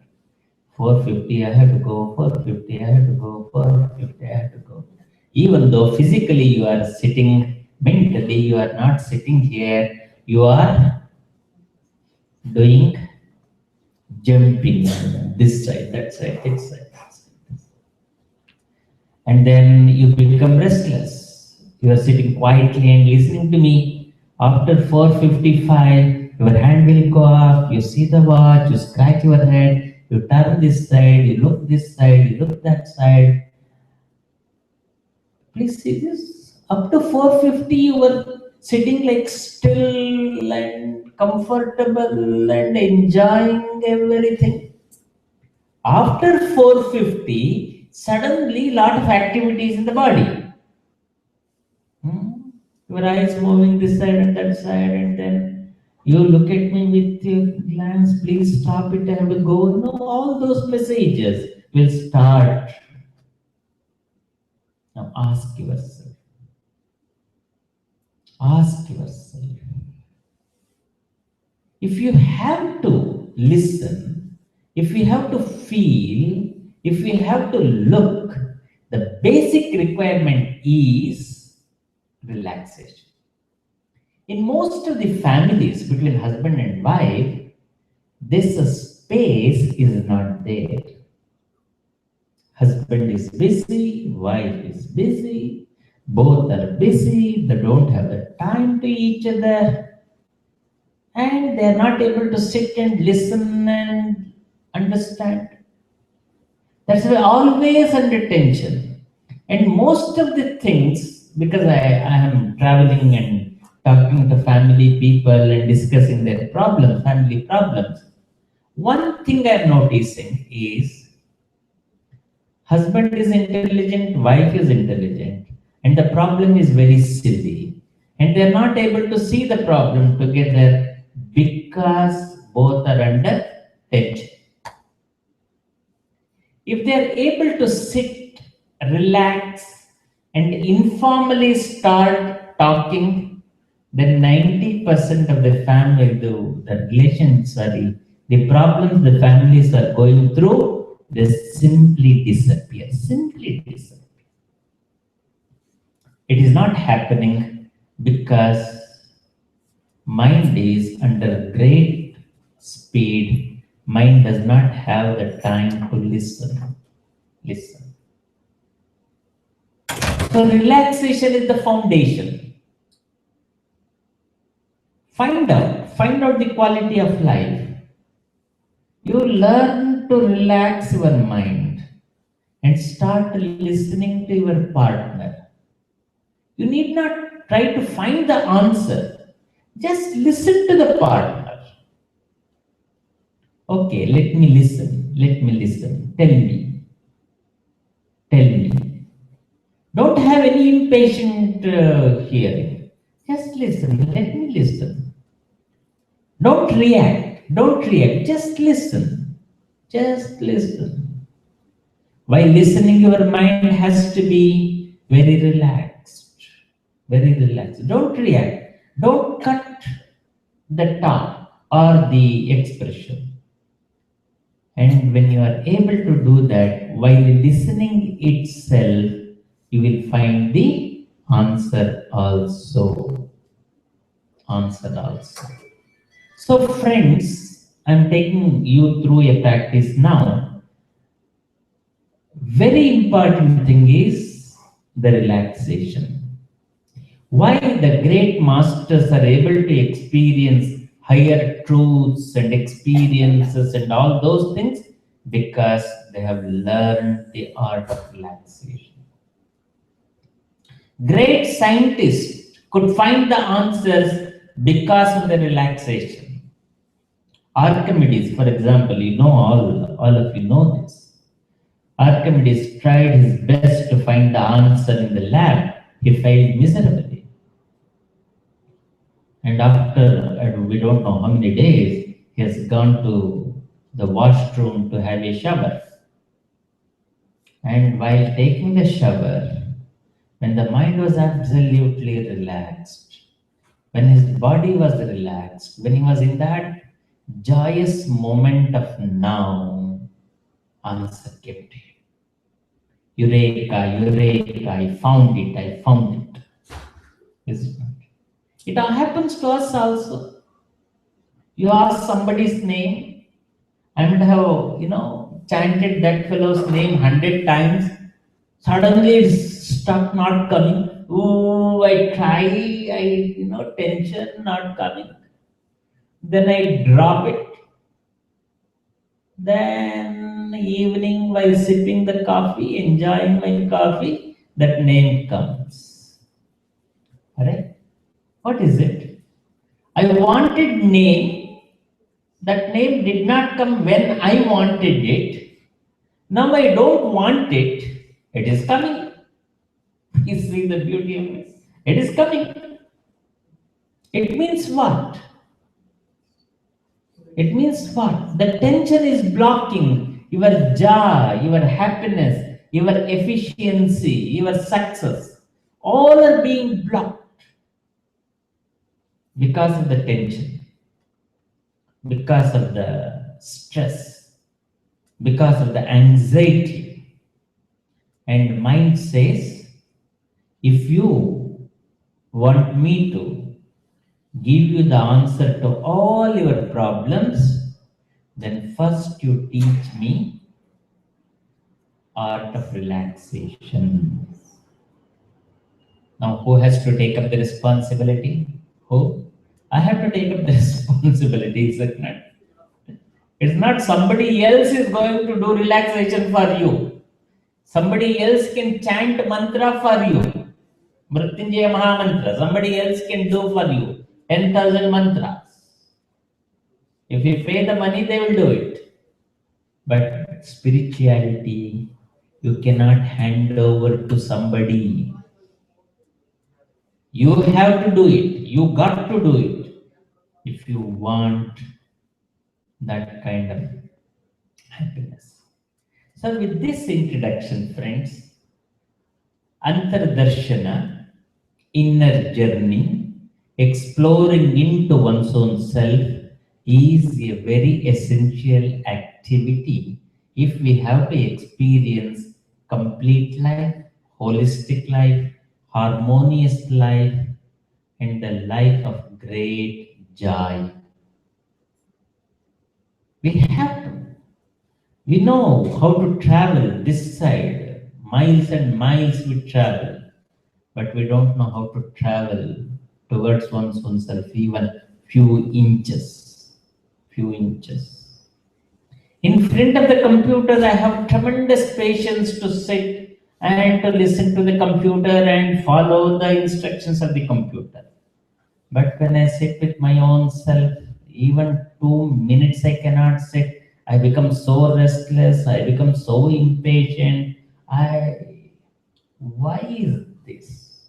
4:50, I have to go, 4:50, I have to go, 4:50, I have to go. Even though physically you are sitting, mentally you are not sitting here, you are doing jumping this side, that side, this side, that side. And then you become restless. You are sitting quietly and listening to me. After 4:55, your hand will go up, you see the watch, you scratch your head, you turn this side, you look this side, you look that side. Please see this. Up to 4:50, you were sitting like still and comfortable and enjoying everything. After 4:50, suddenly lot of activities in the body. Your eyes moving this side and that side, and then you look at me with your glance, please stop it, I have to go. No, all those messages will start. Now ask yourself, if you have to listen, if you have to feel, if you have to look, the basic requirement is relaxation. In most of the families between husband and wife, this space is not there. Husband is busy, wife is busy, both are busy, they don't have the time to each other, and they are not able to sit and listen and understand. That's why always under tension. And most of the things, because I am traveling and talking to family people and discussing their problems, family problems, one thing I'm noticing is husband is intelligent, wife is intelligent, and the problem is very silly. And they're not able to see the problem together because both are under tension. If they're able to sit, relax, and informally start talking, then 90% of the family, the relations, sorry, the problems the families are going through, they simply disappear. Simply disappear. It is not happening because mind is under great speed. Mind does not have the time to listen. Listen. So relaxation is the foundation. Find out the quality of life. You learn to relax your mind and start listening to your partner. You need not try to find the answer. Just listen to the partner. Okay, let me listen. Let me listen. Tell me. Tell me. Don't have any impatient hearing. Just listen. Let me listen. Don't react. Don't react. Just listen. Just listen. While listening, your mind has to be very relaxed. Very relaxed. Don't react. Don't cut the tone or the expression. And when you are able to do that, while listening itself, you will find the answer also. Answer also. So, friends, I'm taking you through a practice now. Very important thing is the relaxation. Why the great masters are able to experience higher truths and experiences and all those things? Because they have learned the art of relaxation. Great scientists could find the answers because of the relaxation. Archimedes, for example, you know, all of you know this. Archimedes tried his best to find the answer in the lab. He failed miserably. And after, we don't know how many days, he has gone to the washroom to have a shower. And while taking the shower, when the mind was absolutely relaxed, when his body was relaxed, when he was in that joyous moment of now, answer came to him. Eureka, Eureka, I found it. Is it not? It all happens to us also. You ask somebody's name, I would have, chanted that fellow's name 100 times. Suddenly it's stuck, not coming. Oh, I try, tension, not coming. Then I drop it. Then evening while sipping the coffee, enjoying my coffee, that name comes. Alright? What is it? I wanted name. That name did not come when I wanted it. Now I don't want it. It is coming. You see the beauty of it? It is coming. It means what? It means what? The tension is blocking your joy, your happiness, your efficiency, your success, all are being blocked because of the tension, because of the stress, because of the anxiety. And mind says, if you want me to give you the answer to all your problems, then first you teach me art of relaxation. Now, who has to take up the responsibility? Who? I have to take up the responsibility, is it not? It's not somebody else is going to do relaxation for you. Somebody else can chant mantra for you. Mrityunjaya Mahamantra. Somebody else can do for you. 10,000 mantras. If you pay the money, they will do it. But spirituality, you cannot hand over to somebody. You have to do it. You got to do it if you want that kind of happiness. So, with this introduction, friends, Antardarshana, inner journey, exploring into one's own self, is a very essential activity if we have to experience complete life, holistic life, harmonious life, and the life of great joy. We have to. We know how to travel this side, miles and miles we travel, but we don't know how to travel towards one's own self, even few inches. Few inches. In front of the computer, I have tremendous patience to sit and to listen to the computer and follow the instructions of the computer. But when I sit with my own self, even 2 minutes I cannot sit. I become so restless. I become so impatient. Why is this?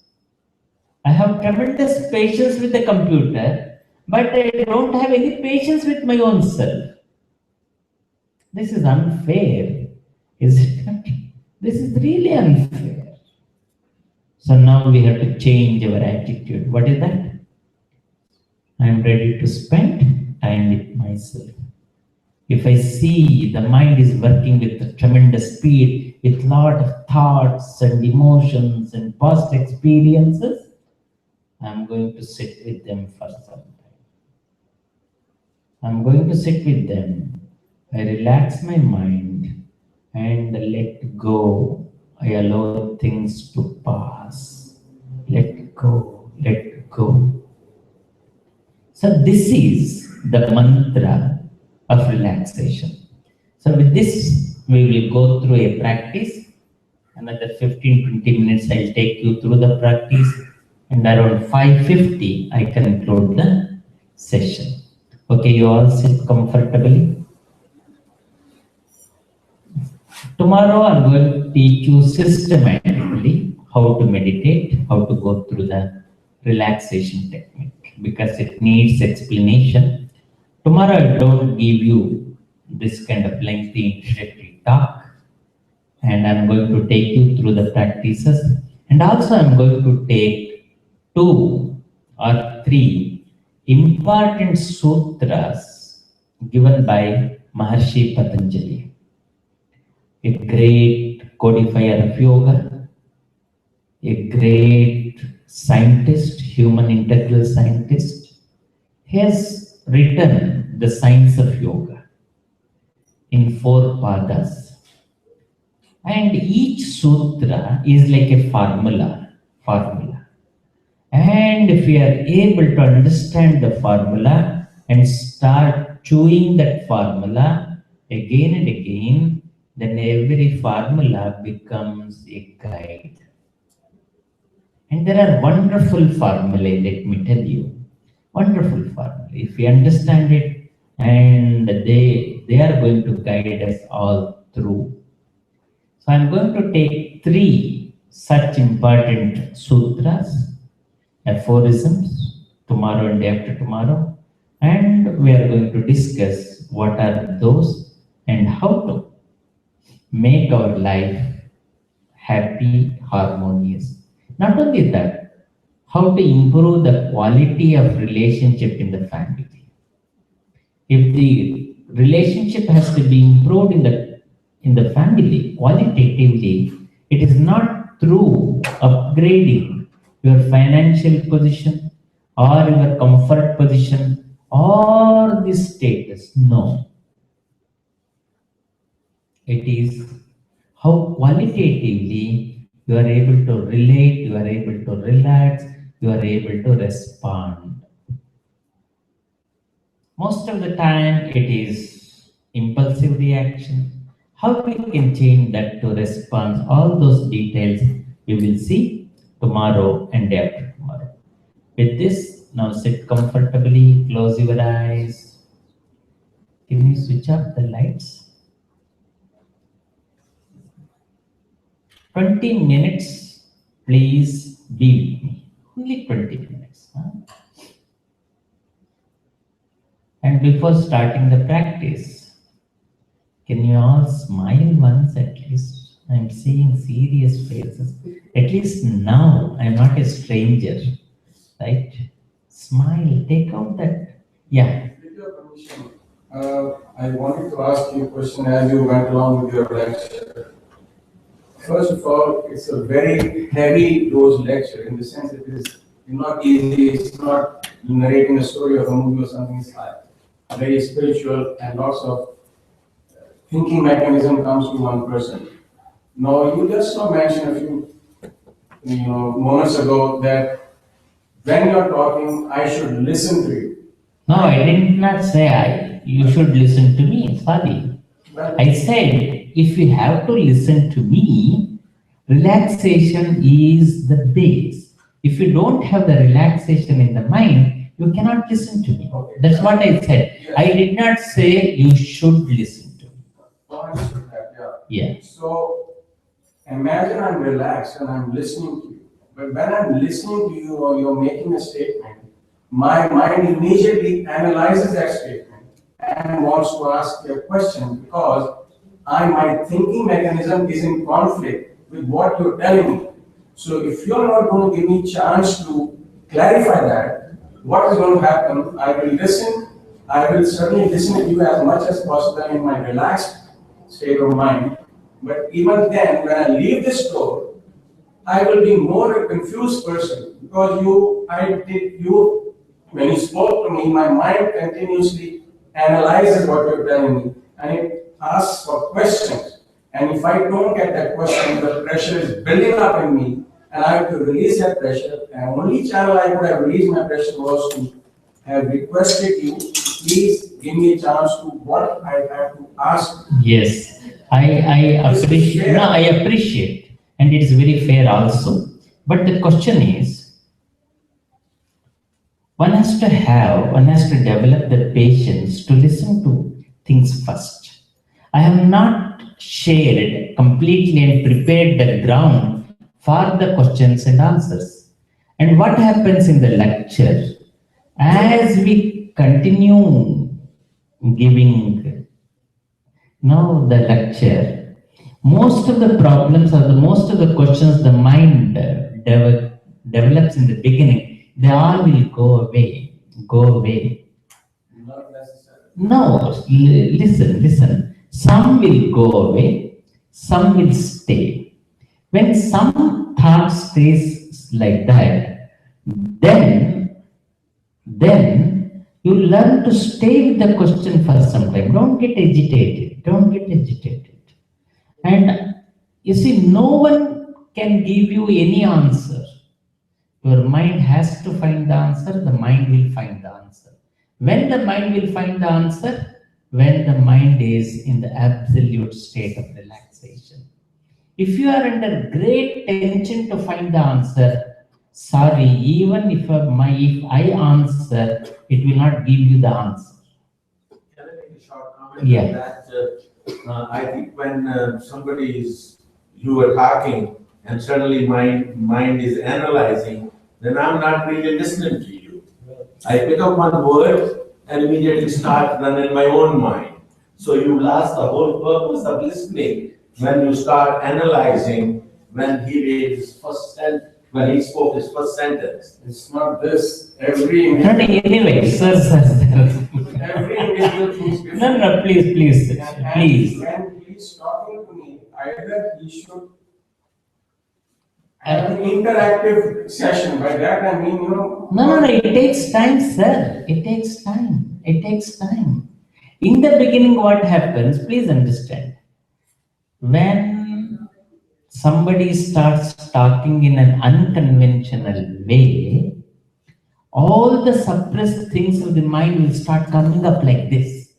I have tremendous patience with the computer, but I don't have any patience with my own self. This is unfair, is it not? This is really unfair. So now we have to change our attitude. What is that? I am ready to spend time with myself. If I see the mind is working with a tremendous speed, with lot of thoughts and emotions and past experiences, I'm going to sit with them for some time. I'm going to sit with them. I relax my mind and let go. I allow things to pass. Let go, let go. So this is the mantra of relaxation. So with this, we will go through a practice. Another 15-20 minutes, I'll take you through the practice. And around 5:50, I conclude the session. Okay, you all sit comfortably. Tomorrow, I'm going to teach you systematically how to meditate, how to go through the relaxation technique, because it needs explanation. Tomorrow, I don't give you this kind of lengthy introductory talk, and I'm going to take you through the practices, and also I'm going to take 2 or 3 important sutras given by Maharshi Patanjali, a great codifier of yoga, a great scientist, human integral scientist. He has written the science of yoga in 4 padas, and each sutra is like a formula. And if we are able to understand the formula and start chewing that formula again and again, then every formula becomes a guide. And there are wonderful formulae, let me tell you. Wonderful formulae. If we understand it, and they are going to guide us all through. So I'm going to take 3 such important sutras, aphorisms, tomorrow and day after tomorrow, and we are going to discuss what are those and how to make our life happy, harmonious. Not only that, how to improve the quality of relationship in the family. If the relationship has to be improved in the family qualitatively, it is not through upgrading your financial position or your comfort position or the status. No, it is how qualitatively you are able to relate, you are able to relax, you are able to respond. Most of the time, it is impulsive reaction. How we can change that to response, all those details we will see tomorrow and day after tomorrow. With this, now sit comfortably, close your eyes. Can you switch off the lights? 20 minutes, please be with me. Only 20 minutes. Huh? And before starting the practice, can you all smile once at least? I'm seeing serious faces. At least now I'm not a stranger, right? Smile, take out that. Yeah. With your permission, I wanted to ask you a question as you went along with your lecture. First of all, it's a very heavy dose lecture in the sense that it is not easy, it's not narrating a story of a movie or something, it's like very spiritual and lots of thinking mechanism comes to one person. Now, you just mentioned a few moments ago that when you're talking, I should listen to you. No, I did not say you should listen to me. Sorry. Well, I said if you have to listen to me, relaxation is the base. If you don't have the relaxation in the mind, you cannot listen to me. Okay. That's what I said. Yes. I did not say you should listen to me. Oh, I understood that, Yeah. So imagine I'm relaxed and I'm listening to you. But when I'm listening to you or you're making a statement, my mind immediately analyzes that statement and wants to ask you a question because my thinking mechanism is in conflict with what you're telling me. So if you're not going to give me chance to clarify that, what is going to happen? I will listen. I will certainly listen to you as much as possible in my relaxed state of mind. But even then, when I leave this door, I will be more a confused person because when you spoke to me, my mind continuously analyzes what you're telling me and it asks for questions. And if I don't get that question, the pressure is building up in me and I have to release that pressure. And only channel I could have released my pressure was to have requested you, please give me a chance to what I have to ask. Yes. I appreciate. No, I appreciate. And it is very fair also. But the question is, one has to develop the patience to listen to things first. I have not shared completely and prepared the ground for the questions and answers. And what happens in the lecture, as we continue giving the lecture, most of the problems or most of the questions the mind develops in the beginning, they all will go away. Not necessarily. No, listen. Some will go away, some will stay. When some thought stays like that, then you learn to stay with the question for some time. Don't get agitated. And you see, no one can give you any answer. Your mind has to find the answer, the mind will find the answer. When the mind will find the answer? When the mind is in the absolute state of relaxation. If you are under great tension to find the answer, sorry, even if I answer, it will not give you the answer. Can I make a short comment Yeah. on that? I think when you are talking and suddenly my mind is analyzing, then I'm not really listening to you. I pick up one word and immediately start running my own mind. So you lost the whole purpose of listening when you start analyzing when he made his when he spoke his first sentence. It's not this. Every No, no, individual, anyway, sir. every individual thinks different. No, no, please, And please. when he's talking to me, either he should have an interactive session. By that I mean, No, it takes time, sir. It takes time. It takes time. In the beginning, what happens, please understand. When somebody starts talking in an unconventional way, all the suppressed things of the mind will start coming up like this.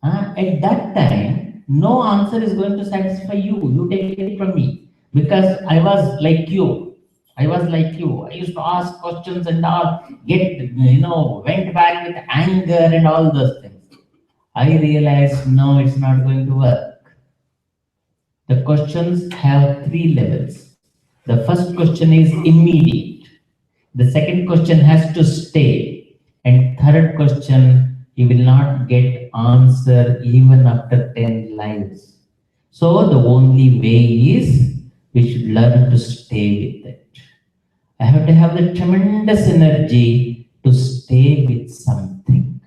At that time, no answer is going to satisfy you. You take it from me. Because I was like you. I used to ask questions and all, went back with anger and all those things. I realized, no, it's not going to work. The questions have 3 levels. The first question is immediate. The second question has to stay. And third question, you will not get answer even after 10 lives. So the only way is we should learn to stay with it. I have to have the tremendous energy to stay with something.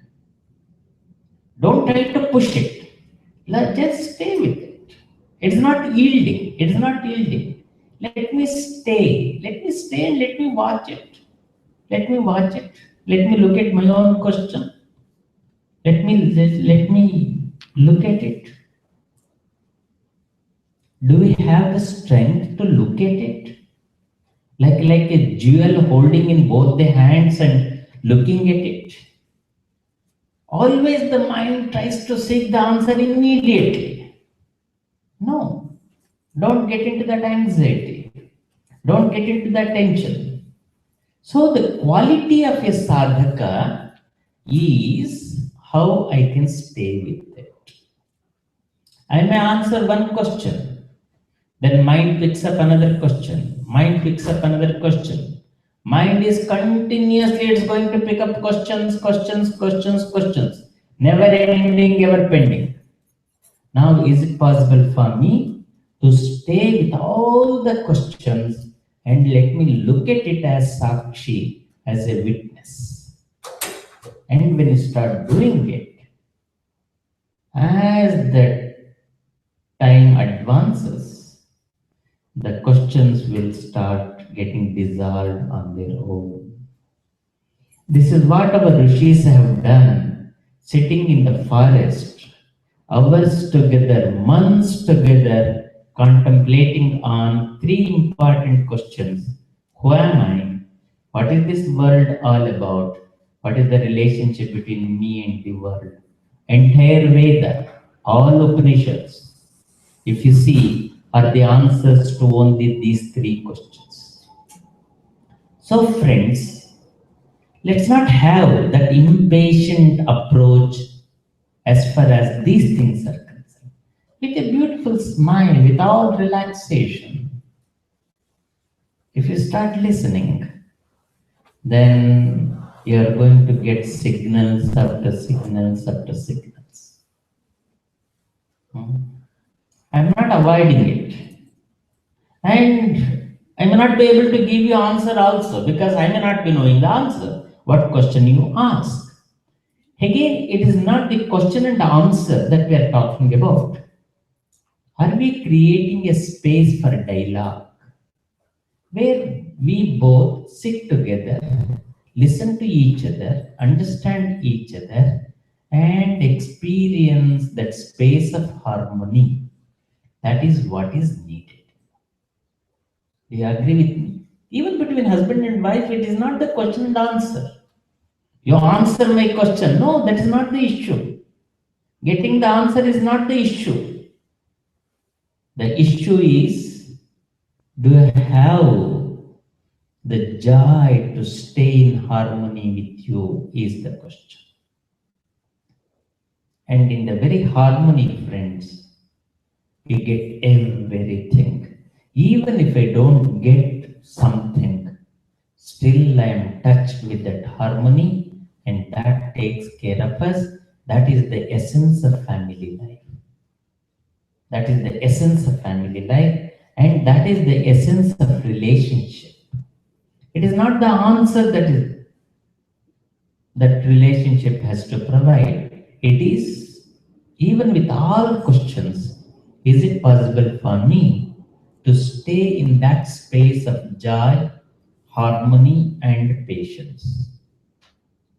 Don't try to push it. Just stay with it. It's not yielding. It's not yielding. Let me stay. Let me stay and let me watch it. Let me watch it. Let me look at my own question. Let me look at it. Do we have the strength to look at it? Like a jewel holding in both the hands and looking at it. Always the mind tries to seek the answer immediately. No, don't get into that anxiety. Don't get into that tension. So the quality of a sadhaka is how I can stay with it. I may answer one question, then mind picks up another question. Mind picks up another question. Mind is continuously, it's going to pick up questions, never ending, ever pending. Now, is it possible for me to stay with all the questions and let me look at it as Sakshi, as a witness? And when you start doing it, as the time advances, the questions will start getting dissolved on their own. This is what our rishis have done, sitting in the forest, hours together, months together, contemplating on 3 important questions. Who am I? What is this world all about? What is the relationship between me and the world? Entire Veda, all Upanishads, if you see, are the answers to only these 3 questions. So friends, let's not have that impatient approach as far as these things are concerned. With a beautiful smile, with all relaxation, if you start listening, then you are going to get signals after signals after signals. I'm not avoiding it. And I may not be able to give you answer also because I may not be knowing the answer. What question you ask? Again, it is not the question and answer that we are talking about. Are we creating a space for dialogue where we both sit together, listen to each other, understand each other, and experience that space of harmony? That is what is needed. Do you agree with me? Even between husband and wife, it is not the question and answer. You answer my question. No, that is not the issue. Getting the answer is not the issue. The issue is, do you have the joy to stay in harmony with you is the question. And in the very harmony, friends, we get everything. Even if I don't get something, still I am touched with that harmony, and that takes care of us. That is the essence of family life. That is the essence of family life. And that is the essence of relationship. It is not the answer that relationship has to provide. It is, even with all questions, is it possible for me to stay in that space of joy, harmony, and patience?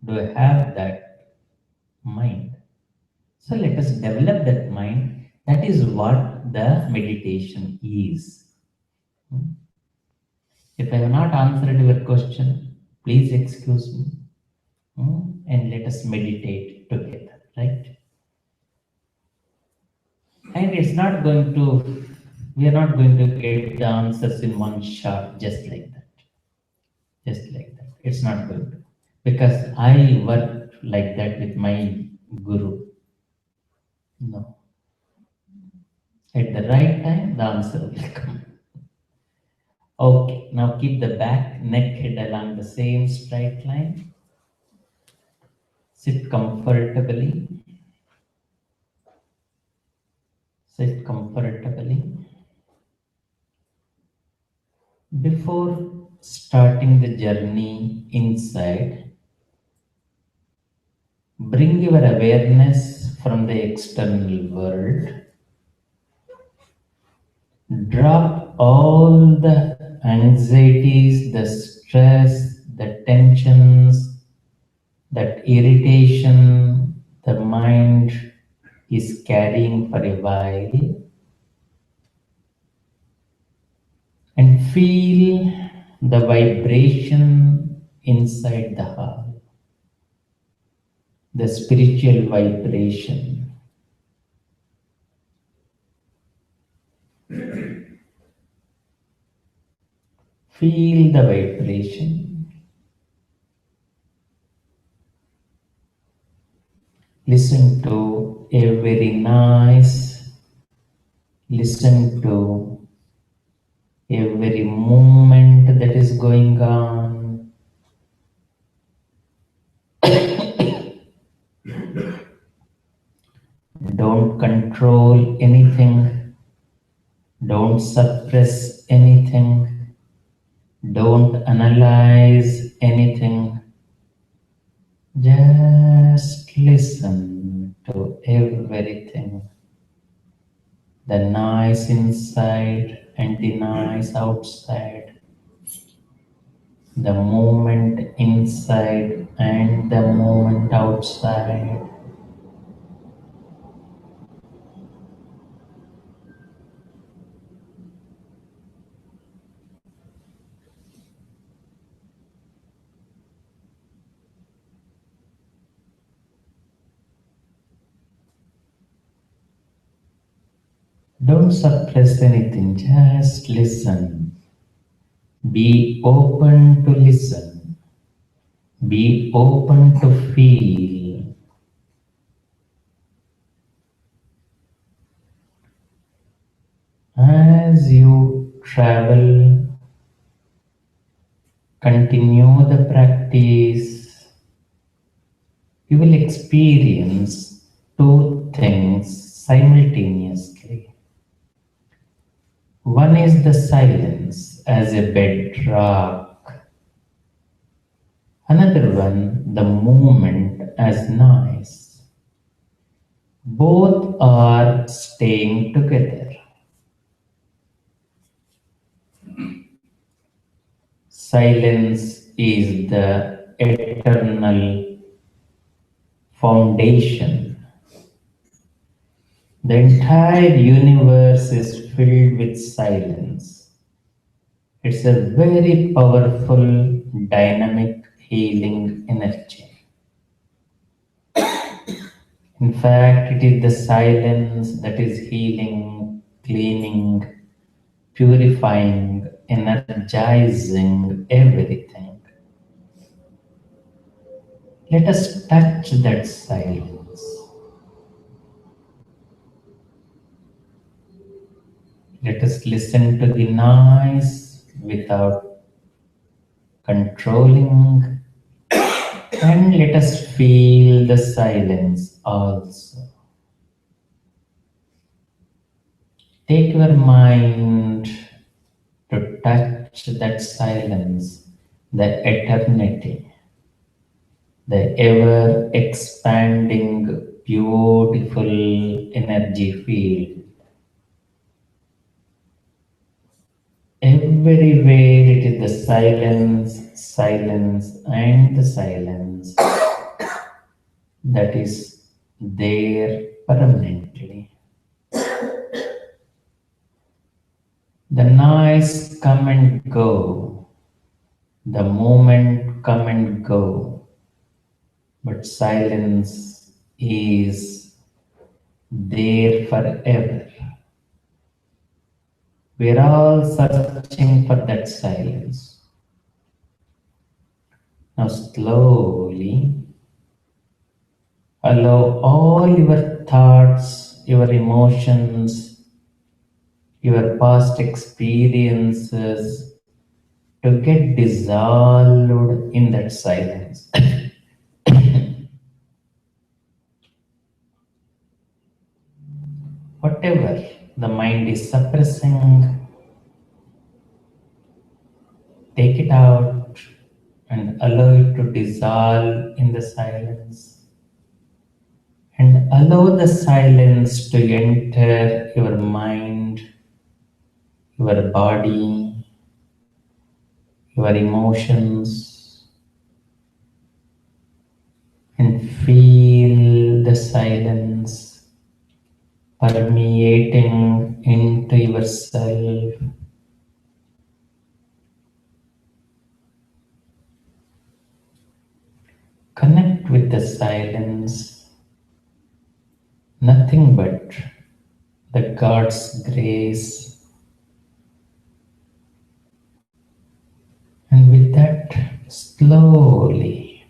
Do I have that mind? So let us develop that mind. That is what the meditation is. If I have not answered your question, please excuse me. And let us meditate together, right? And it's not going to, we are not going to get the answers in one shot, just like that. Just like that. It's not going to. Because I work like that with my guru. No. At the right time, the answer will come. Okay, now keep the back, neck, head along the same straight line. Sit comfortably. Sit comfortably. Before starting the journey inside, bring your awareness from the external world. Drop all the anxieties, the stress, the tensions, that irritation the mind is carrying for a while, and feel the vibration inside the heart, the spiritual vibration. Feel the vibration. Listen to every noise. Listen to every movement that is going on. Don't control anything. Don't suppress anything. Don't analyze anything. Just listen to everything. The noise inside and the noise outside. The movement inside and the movement outside. Don't suppress anything, just listen. Be open to listen. Be open to feel. As you travel, continue the practice. You will experience two things simultaneously. One is the silence as a bedrock. Another one, the movement as noise. Both are staying together. Silence is the eternal foundation. The entire universe is filled with silence. It's a very powerful, dynamic, healing energy. In fact, it is the silence that is healing, cleaning, purifying, energizing everything. Let us touch that silence. Let us listen to the noise without controlling, and let us feel the silence also. Take your mind to touch that silence, the eternity, the ever expanding, beautiful energy field. Everywhere it is the silence, silence, and the silence that is there permanently. The noise come and go, the moment come and go, but silence is there forever. We're all searching for that silence. Now slowly allow all your thoughts, your emotions, your past experiences to get dissolved in that silence. Whatever the mind is suppressing, take it out and allow it to dissolve in the silence. And allow the silence to enter your mind, your body, your emotions, and feel the silence permeating into yourself. Connect with the silence, nothing but the God's grace. And with that, slowly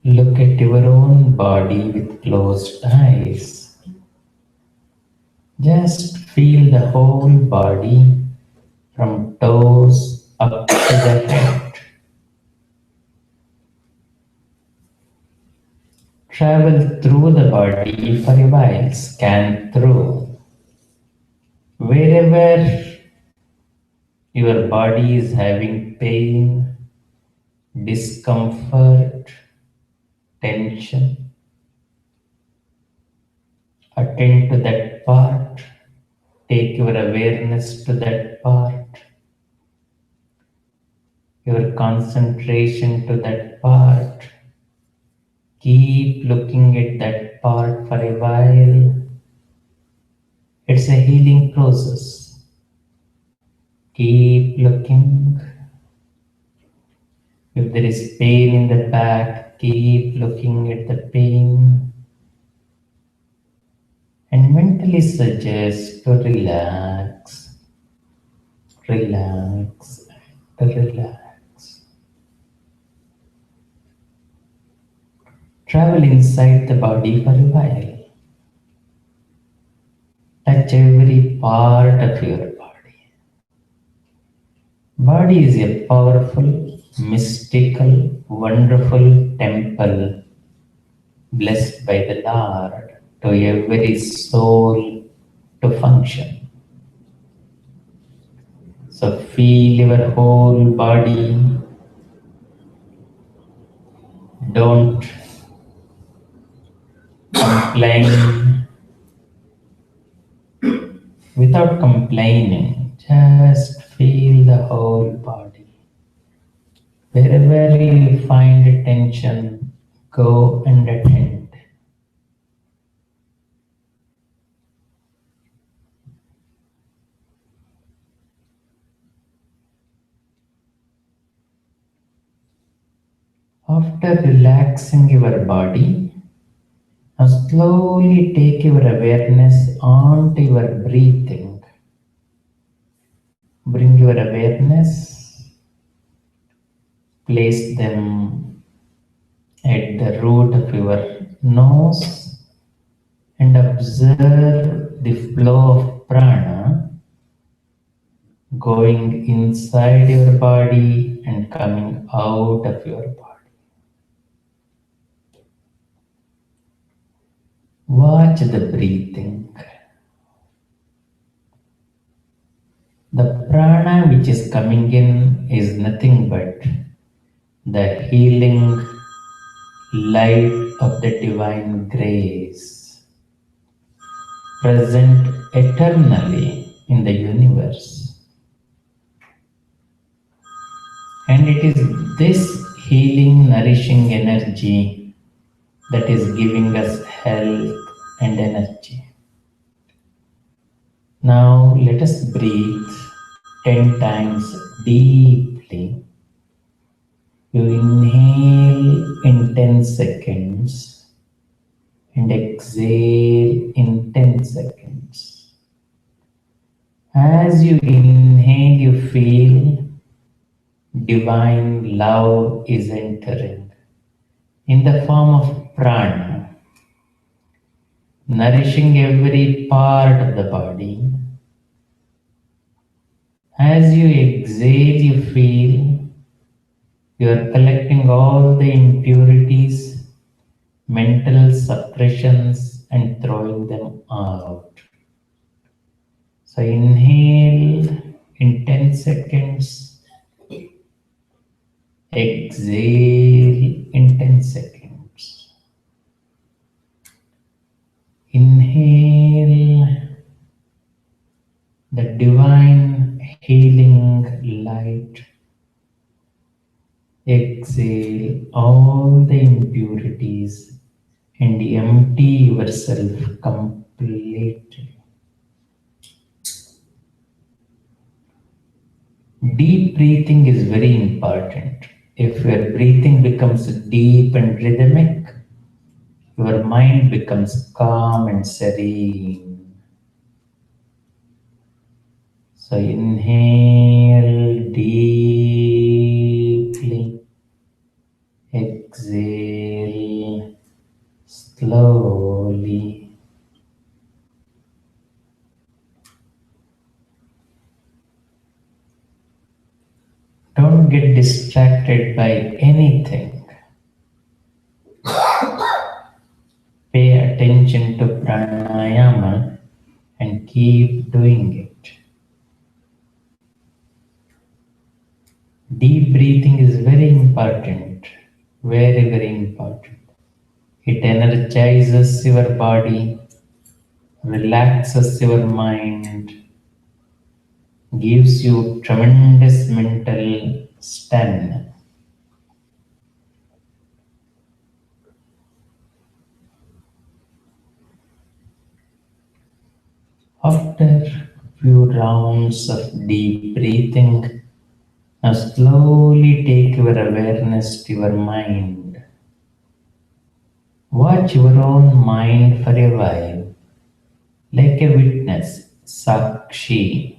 look at your own body with closed eyes. Just feel the whole body from toes up to the head. Travel through the body for a while, scan through. Wherever your body is having pain, discomfort, tension, attend to that part. Take your awareness to that part, your concentration to that part. Keep looking at that part for a while. It's a healing process. Keep looking. If there is pain in the back, keep looking at the pain. And mentally suggest to relax, relax, relax. Travel inside the body for a while. Touch every part of your body. Body is a powerful, mystical, wonderful temple blessed by the Lord to every soul to function. So feel your whole body. Don't complain. Without complaining, just feel the whole body. Wherever you find tension, go and attend. After relaxing your body, now slowly take your awareness onto your breathing. Bring your awareness, place them at the root of your nose and observe the flow of prana going inside your body and coming out of your body. Watch the breathing. prana which is coming in is nothing but the healing light of the divine grace present eternally in the universe. And it is this healing, nourishing energy that is giving us health and energy. Now let us breathe 10 times deeply. You inhale in 10 seconds and exhale in 10 seconds. As you inhale, you feel divine love is entering in the form of prana, nourishing every part of the body. As you exhale, you feel you are collecting all the impurities, mental suppressions, and throwing them out. So inhale in 10 seconds, exhale in 10 seconds. Inhale the divine healing light. Exhale all the impurities and empty yourself completely. Deep breathing is very important. If your breathing becomes deep and rhythmic, your mind becomes calm and serene. So inhale deeply, exhale slowly. Don't get distracted by anything. Pay attention to pranayama and keep doing it. Deep breathing is very important, very, very important. It energizes your body, relaxes your mind, gives you tremendous mental stamina. After few rounds of deep breathing, now slowly take your awareness to your mind. Watch your own mind for a while, like a witness, Sakshi.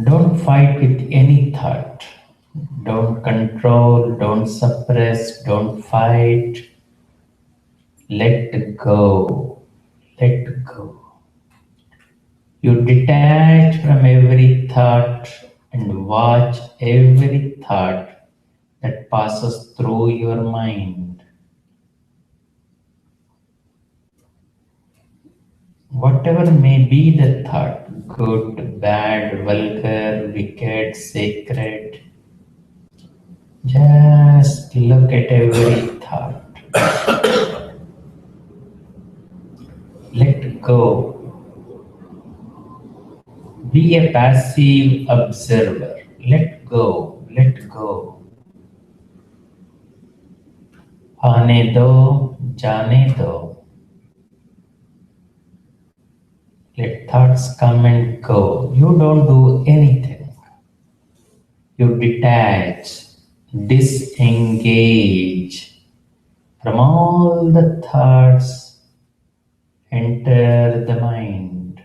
Don't fight with any thought. Don't control, don't suppress, don't fight. Let go. Let go. You detach from every thought and watch every thought that passes through your mind. Whatever may be the thought, good, bad, vulgar, wicked, sacred, just look at every thought. Let go. Be a passive observer. Let go. Let go. आने दो, जाने दो. Let thoughts come and go. You don't do anything. You detach, disengage from all the thoughts enter the mind.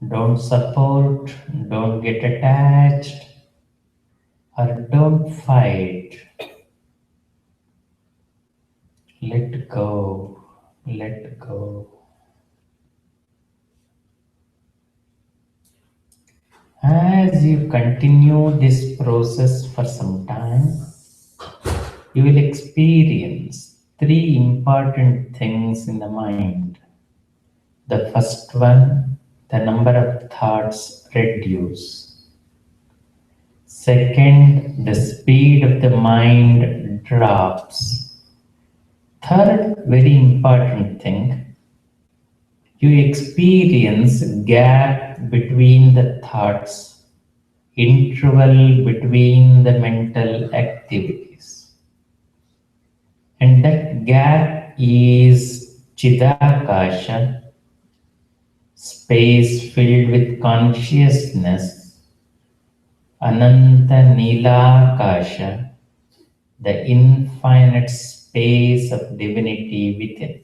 Don't support, don't get attached, or don't fight. Let go, let go. As you continue this process for some time, you will experience three important things in the mind. The first one, the number of thoughts reduce. Second, the speed of the mind drops. Third, very important thing, you experience gap between the thoughts, interval between the mental activities. And that gap is Chidakasha, space filled with consciousness, Ananta Nilakasha, the infinite space of divinity within.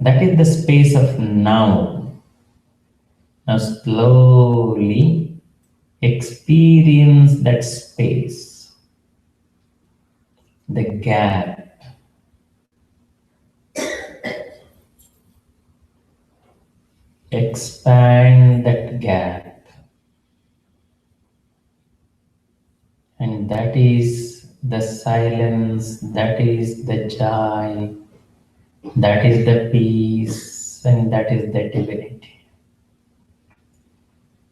That is the space of now. Now slowly experience that space, the gap. Expand that gap. And that is the silence, that is the joy, that is the peace, and that is the divinity.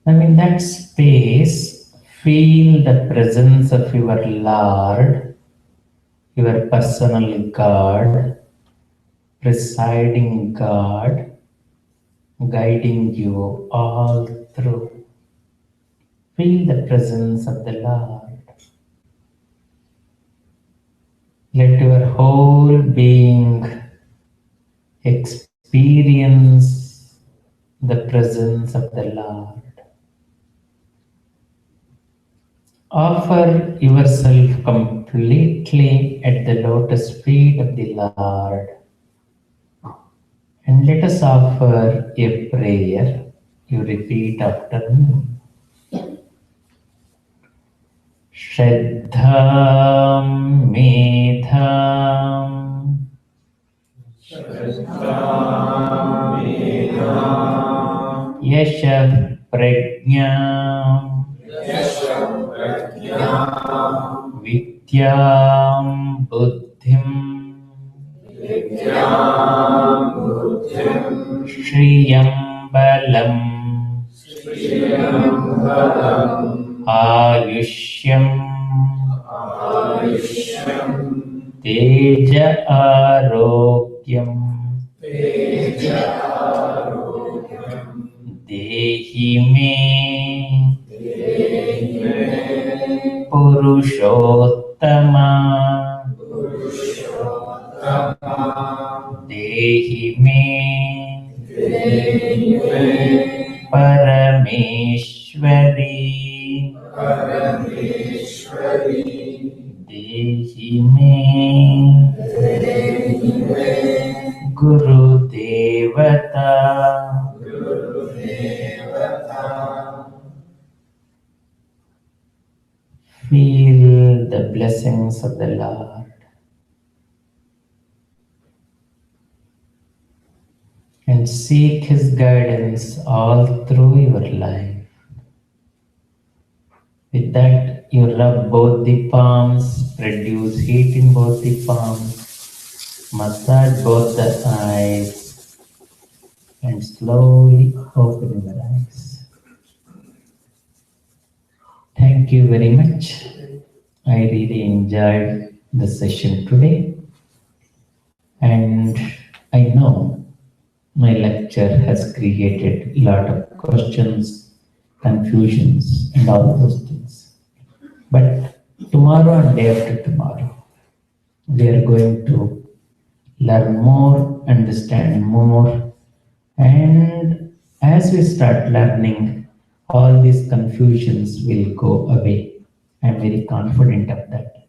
Now in that space, feel the presence of your Lord, your personal God, presiding God, guiding you all through. Feel the presence of the Lord. Let your whole being experience the presence of the Lord. Offer yourself completely at the lotus feet of the Lord. And let us offer a prayer. You repeat after me. Shraddham Medham Yashav Prajnam Vidyam Buddhim Shriyam Balam Ayushyam Teja Arogyam Dehi me Purushottama Dehi me Parameshwari Dehi me Guru Devata Feel the blessings of the Lord. And seek His guidance all through your life. With that, you rub both the palms, produce heat in both the palms, massage both the eyes, and slowly open your eyes. Thank you very much. I really enjoyed the session today. And I know my lecture has created a lot of questions, confusions, and all those things. But tomorrow and day after tomorrow, we are going to learn more, understand more, and as we start learning, all these confusions will go away. I am very confident of that.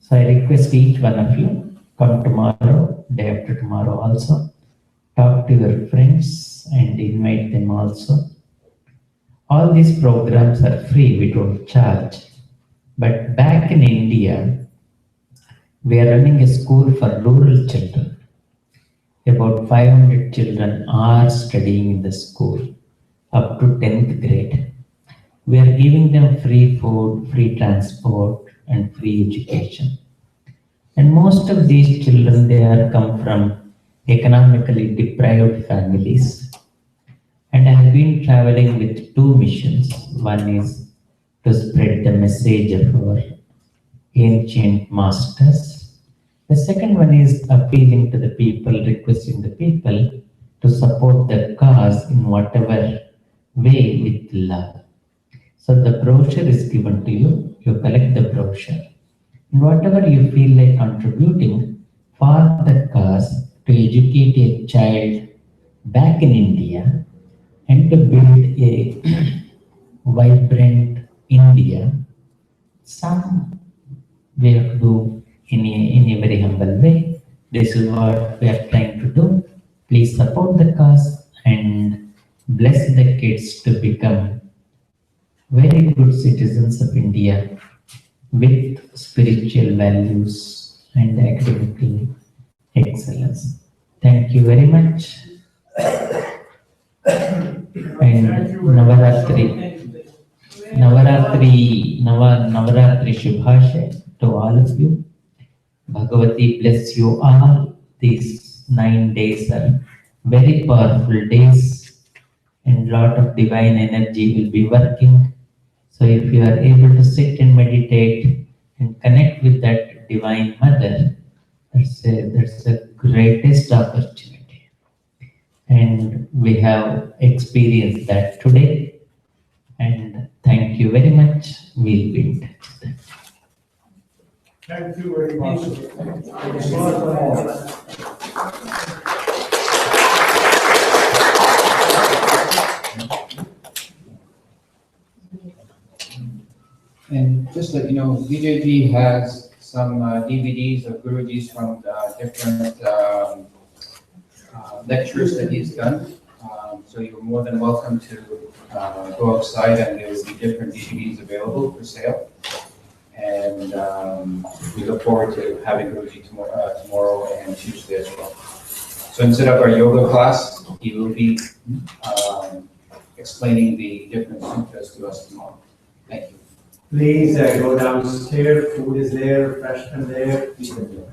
So I request each one of you, come tomorrow, day after tomorrow also, talk to your friends and invite them also. All these programs are free, we don't charge. But back in India, we are running a school for rural children. About 500 children are studying in the school up to 10th grade. We are giving them free food, free transport, and free education. And most of these children, they are come from economically deprived families. And I have been traveling with two missions. One is to spread the message of our ancient masters. The second one is appealing to the people, requesting the people to support the cause in whatever way with love. So the brochure is given to you, you collect the brochure. And whatever you feel like contributing for the cause to educate a child back in India and to build a vibrant India, some we have to do in a very humble way. This is what we are trying to do. Please support the cause and bless the kids to become very good citizens of India with spiritual values and academic excellence. Thank you very much. And Navaratri Shubhashay to all of you. Bhagavati bless you all. These 9 days are very powerful days and lot of divine energy will be working. So if you are able to sit and meditate and connect with that Divine Mother, that's the greatest opportunity. And we have experienced that today. And thank you very much. We'll be in touch. Thank you very much. And just that you know, BJP has some DVDs of Guruji's from different lectures that he's done. So you're more than welcome to go outside, and there will be different DVDs available for sale. And we look forward to having Guruji tomorrow and Tuesday as well. So instead of our yoga class, he will be explaining the different sutras to us tomorrow. Thank you. Please go downstairs, food is there, refreshment there. Please enjoy.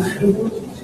Thank you.